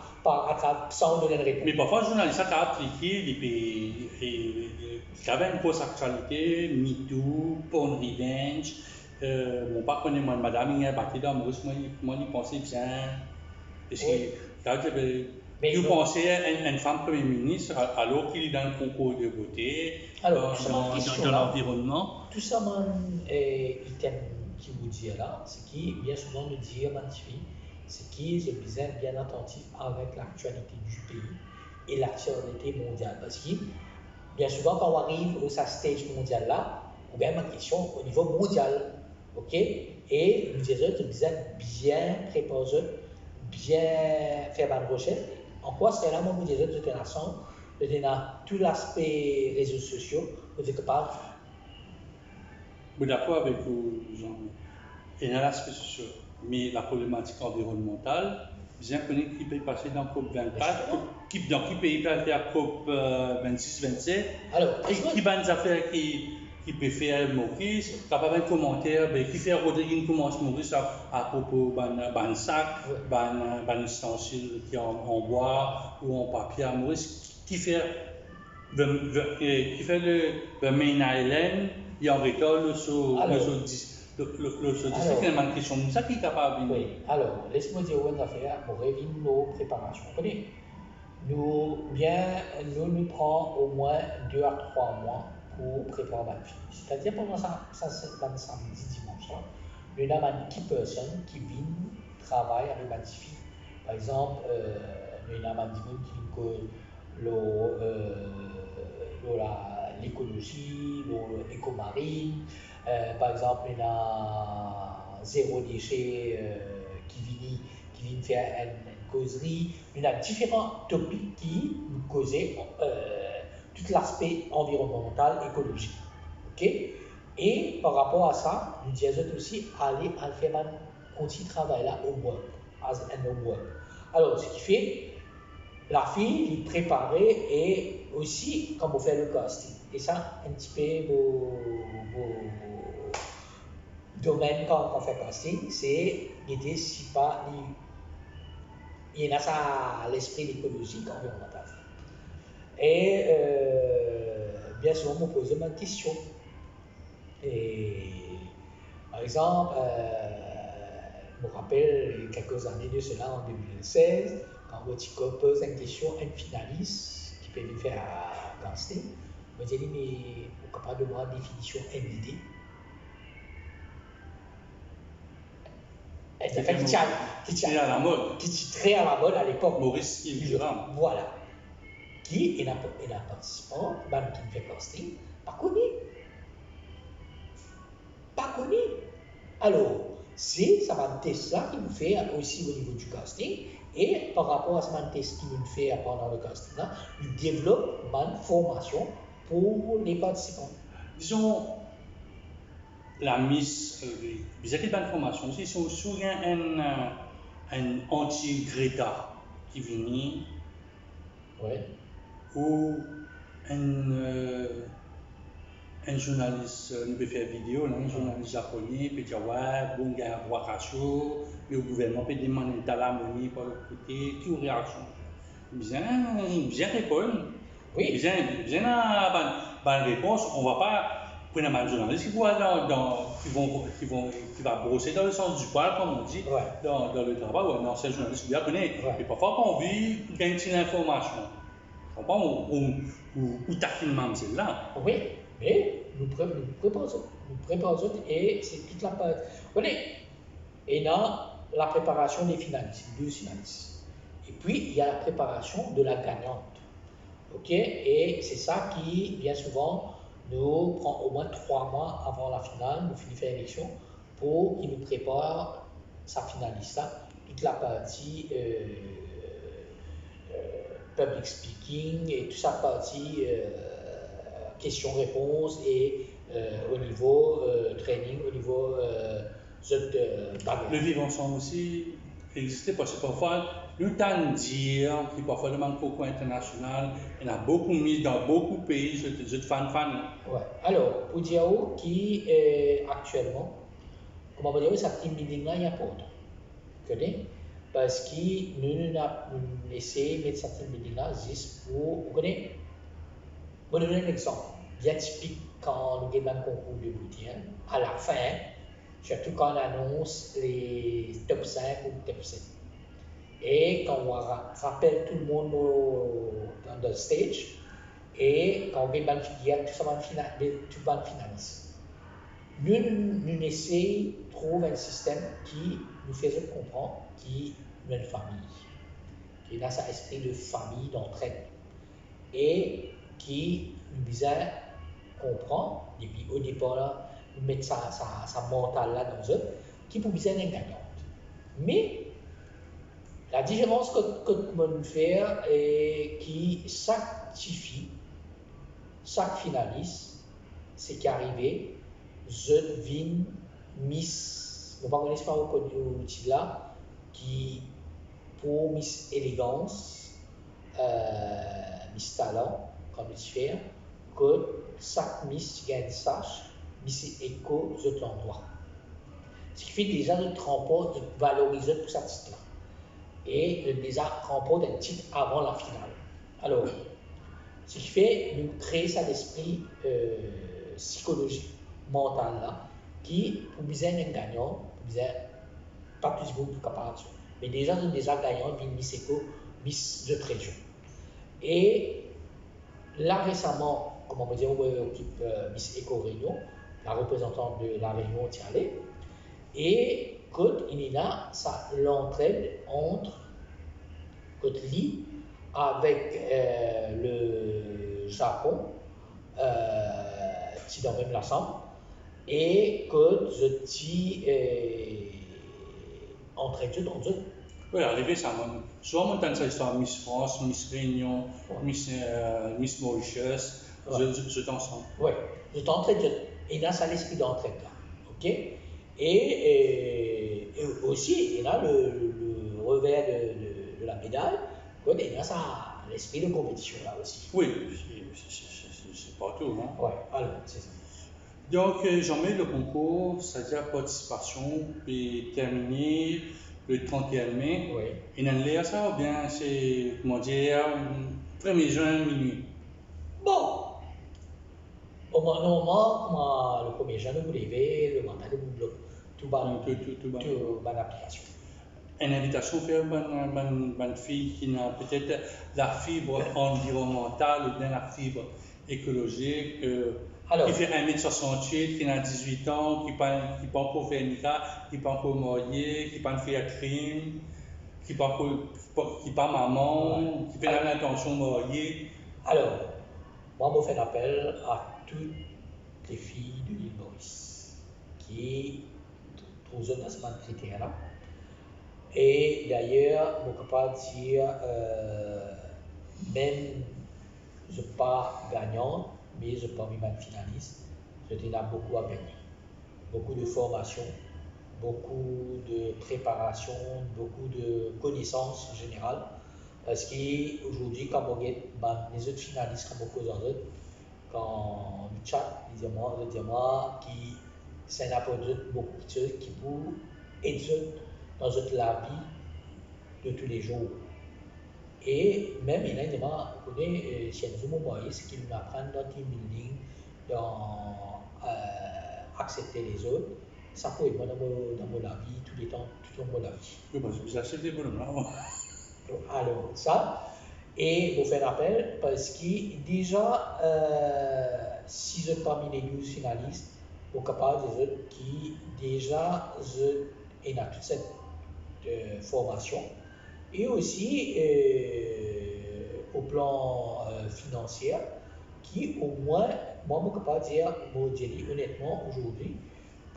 sans donner une réponse? Mais parfois, le journaliste a appliqué il avait une grosse actualité, MeToo, Porn Revenge. Mon pas connaît moi, madame, il a battu dans Maurice, moi, il pensait bien. Parce que vous pensez à une femme Premier ministre alors qu'il est dans le concours de beauté, dans l'environnement? Tout ça, qui vous dit là, c'est qui bien souvent nous dit c'est qui je besoin bien attentif avec l'actualité du pays et l'actualité mondiale. Parce que bien souvent quand on arrive au stage mondial là, on a une question au niveau mondial. Ok? Et nous disons que besoin bien préparer, bien faire une recherche. En quoi c'est là, moi, vous disais, de tout l'aspect réseaux sociaux, vous êtes capable. Je suis d'accord avec vous, Jean. Il y a l'aspect social, mais la problématique environnementale, bien connu qui peut passer dans COP 24, qui peut passer à COP 26-27, qui va des affaires qui peut faire Maurice, capable de commentaire, qui fait Rodrigue commence Maurice à propos d'un sac, d'un ustensile qui est en bois ou en papier à Maurice, qui fait le Main Island, il en récolte sur le c'est une question comme ça qui est capable de. Oui, alors, laisse-moi dire une affaire pour réviser nos préparations. Nous prenons au moins 2 à 3 mois pour préparer ma fille. C'est-à-dire pendant ça samedi, dimanche, nous avons une petite personne qui vient travailler avec ma fille. Par exemple, nous avons un qui l'écologie, l'éco-marine. Par exemple, il y a zéro déchet qui vient faire une causerie. Il y a différents topics qui nous causent tout l'aspect environnemental, écologique. Okay? Et par rapport à ça, nous disons aussi aller à faire un petit travail là au work, as an homework. Alors, ce qui fait, la fille est préparée et aussi quand vous faites le casting. Et ça, un petit peu vos domaines quand on fait casting, c'est l'idée si pas il y a ça à l'esprit écologique environnemental. Et bien souvent, on me pose une question. Et par exemple, je me rappelle quelques années de cela, en 2016, quand Botico pose une question à un finaliste qui peut lui faire un casting, je me dis, mais on est capable de voir une définition MID. qui est à la mode. Qui était très à la mode à l'époque. Maurice Hildebrand. Voilà. Qui est un participant, qui fait casting, pas connu. Pas connu. Alors, c'est ça va test là qui nous fait aussi au niveau du casting. Et par rapport à ce test qui nous fait pendant le casting là, il développe une formation pour les participants. Disons, la Miss, vous avez une formation aussi, si on se souvient un anti-Greta qui vient, ouais. Ou un journaliste, nous peut faire vidéo, un journaliste japonais peut dire ouais, bon, il y a un droit ratio, et le gouvernement peut demander une telle harmonie pour le côté, qui est réaction. Bien répondre. Oui. Bien réponse, on ne va pas prendre un journaliste qui va brosser dans le sens du poil, comme on dit, ouais. dans le travail, ou un ancien journaliste qui connaît. Et parfois, quand on veut gagner une information, on va ou taquinement celle-là. Oui, mais nous préparons, et c'est toute la part. Vous voyez, et là, la préparation des finalistes, deux finalistes. Et puis, il y a la préparation de la gagnante. Ok, et c'est ça qui, bien souvent, nous prend au moins 3 mois avant la finale, nous finissons l'élection, pour qu'il nous prépare sa finaliste, là, toute la partie public speaking et toute sa partie questions-réponses et au niveau training, au niveau le vivre ensemble aussi existait parce que parfois nous t'en dire que parfois le manque beaucoup international, il y en a beaucoup mis dans beaucoup de pays, je te fan. Ouais. Alors, pour dire qui actuellement, comment dire, ça team building là, il y a pas autant. Parce que nous avons essayé de mettre ça team building là juste pour, vous connaissez, je vais donner un exemple bien typique quand nous avons un concours de boutien, à la fin, surtout quand on annonce les top 5 ou top 7. Et quand on rappelle tout le monde dans le stage, et quand on veut dire tout le monde finaliste. Nous essayons de trouver un système qui nous fait comprendre qu'il y a une famille, qui a cet esprit de famille, d'entraide, et qui nous besoin comprendre, et puis au départ, là, nous mettre sa mentale là dans eux, qui pour besoin d'une gagnante. Mais la différence que nous faisons et qui sanctifie chaque finaliste, c'est qu'arrivé, je devine Miss, nous ne connaissons pas au outil là, qui pour Miss Élégance, Miss Talent, comme il se fait, que chaque Miss qui gagne sache, Miss Éco, je l'endroit. Ce qui fait déjà de tremper, de valoriser pour ce titre-là. Et déjà tremper d'un titre avant la finale. Alors, ce qui fait nous créer cet esprit psychologique, mental là, qui, pour besoin d'un gagnant, pour besoin, pas plus beau pour comparaison, mais déjà gagnant, Miss Éco, Miss de région. Et là récemment, comme on va dire, l'équipe Miss Éco Réunion, la représentante de la Réunion est allée, et quand il y a ça l'entraide entre Kotli avec le Japon, qui dans même la chambre, et que je dis entraide dans eux. Oui, arrivé ça, souvent on entend ça histoire Miss France, Miss Réunion, Miss Mauritius, je t'ensemble. Oui, je t'entraide, il y a ça l'esprit d'entraide là, ok? Et aussi, il y a le revers de la médaille, il y a ça l'esprit de compétition là aussi. Oui, c'est partout. Hein? Oui, alors, c'est ça. Donc, j'en mets le concours, c'est-à-dire participation, puis terminé le 31 mai. Oui. Et dans l'air, ça, ou bien c'est, comment dire, 1er juin, minuit? Bon, au moment, le 1er juin, vous levez, le matin, vous bloquez tout bonne application. Une invitation faire une fille qui a peut-être la fibre environnementale ou bien la fibre écologique, Alors, qui fait 1m68, qui a 18 ans, qui parle pour faire une qui parle pour marier, qui parle faire crime, qui parle maman, qui fait l'intention de marier. alors, moi, je fais un appel à toutes les filles de l'île Maurice qui trouvent dans ce critère-là. Et d'ailleurs, je ne peux pas dire, même je ne suis pas gagnante, mais je suis parmi les finalistes. Je t'ai beaucoup à gagner. Beaucoup de formation, beaucoup de préparation, beaucoup de connaissances en général. Parce qu'aujourd'hui, quand on regarde les autres finalistes, comme on cause en eux, quand on chat, ils disent moi, qui c'est un apport beaucoup de choses qui pour aider dans la vie de tous les jours. Et même, il y a des gens qui connaissent chez nous, c'est qu'ils apprennent dans team building, dans accepter les autres. Ça peut être dans la vie, tout le temps, tout le long de la vie. Oui, parce que vous achetez des bonhommes là. Alors, ça, et vous faites appel parce que déjà, si je parmi les 12 finalistes, vous capable des autres qui déjà ont toute cette formation. Et aussi, au plan financier, qui au moins, moi, je peux pas dire, honnêtement, aujourd'hui,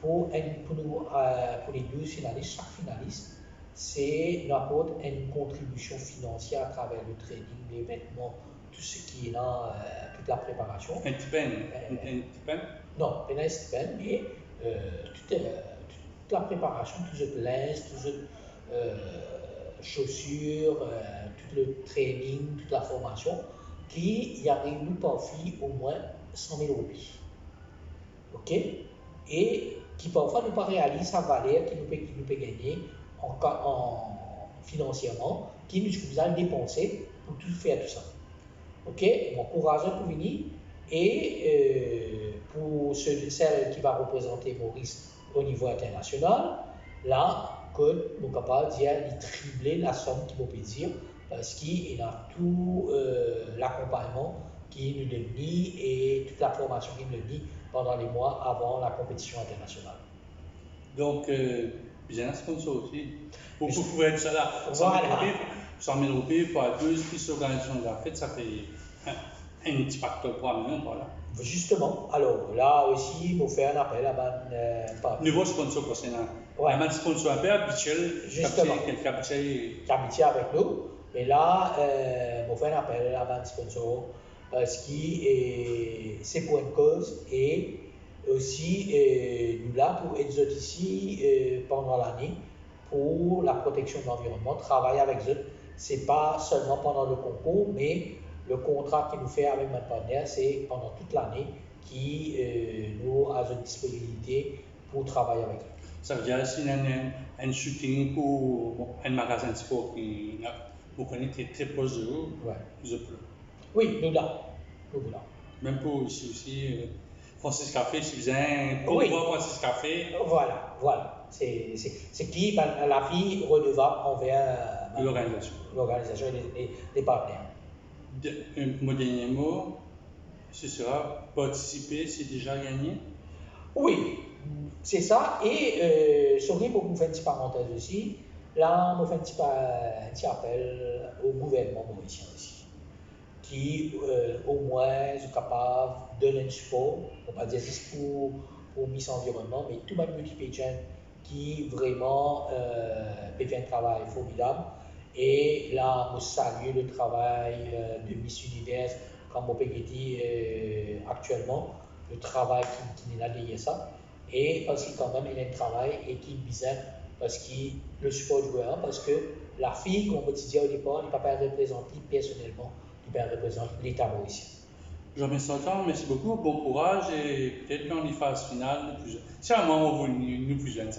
pour les 12 finalistes, chaque finaliste, c'est n'apporte une contribution financière à travers le training, les vêtements, tout ce qui est là, toute la préparation. Un stipend? Non, pas un stipend, mais toute la préparation, tout ce linge, tout ce chaussures, tout le training, toute la formation, qui y arrive nous par fille au moins 100 000 roupies. OK? Et qui parfois ne pas réaliser sa valeur qui nous peut gagner financièrement, qui nous a dépensé pour tout faire tout ça. OK? Mon courage pour venir et pour celle qui va représenter Maurice au niveau international, là, que nous sommes capables de tripler la somme qu'il peut dire parce qu'il a tout l'accompagnement qui nous donne et toute la formation qu'il nous donne pendant les mois avant la compétition internationale. Donc, bien un sponsor aussi. Vous pouvez être ça là. 100 000 roupies pour la plus l'organisation de la fête, ça fait un petit facteur pour amener, voilà. Justement, alors là aussi, il faut faire un appel à nouveau sponsor pour Sénat. Ouais. Un sponsor un peu habituel, justement, qui est habitué avec nous. Et là, il faut faire un appel à un sponsor parce que c'est pour une cause et aussi nous là pour être ici pendant l'année pour la protection de l'environnement, travailler avec eux. Ce n'est pas seulement pendant le concours, mais le contrat qu'il nous fait avec notre partenaire, c'est pendant toute l'année qui nous a une disponibilité pour travailler avec eux. Ça veut dire si un shooting pour un magasin de sport qui vous connaissez très proche de vous, ouais. Oui, nous là. Même pour ici aussi, Francis Café, si vous avez un convoi Francis Café. Voilà. C'est qui la fille redevable envers l'organisation et les partenaires. Mon dernier mot, ce sera participer, c'est déjà gagné? Oui, c'est ça. Et sorry pour vous faire une petite parenthèse aussi. Là, on fait un petit appel au gouvernement mauricien aussi, qui au moins est capable de donner un support, on va dire juste pour Miss Environnement, mais tout le monde qui vraiment peut faire un travail formidable. Et là, on salue le travail de Miss Univers, comme on peut dire actuellement, le travail qui est derrière ça. Et parce qu'il quand même il y a un travail et qui est bizarre, parce que le support du gouvernement, parce que la fille, comme on dit au départ, n'est pas représentée personnellement, elle représente l'État mauricien. Jean-Michel Santon, merci beaucoup, bon courage et peut-être qu'en phase finale, c'est un moment où nous plus jeunes.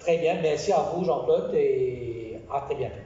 Très bien, merci à vous Jean-Claude et à très bientôt.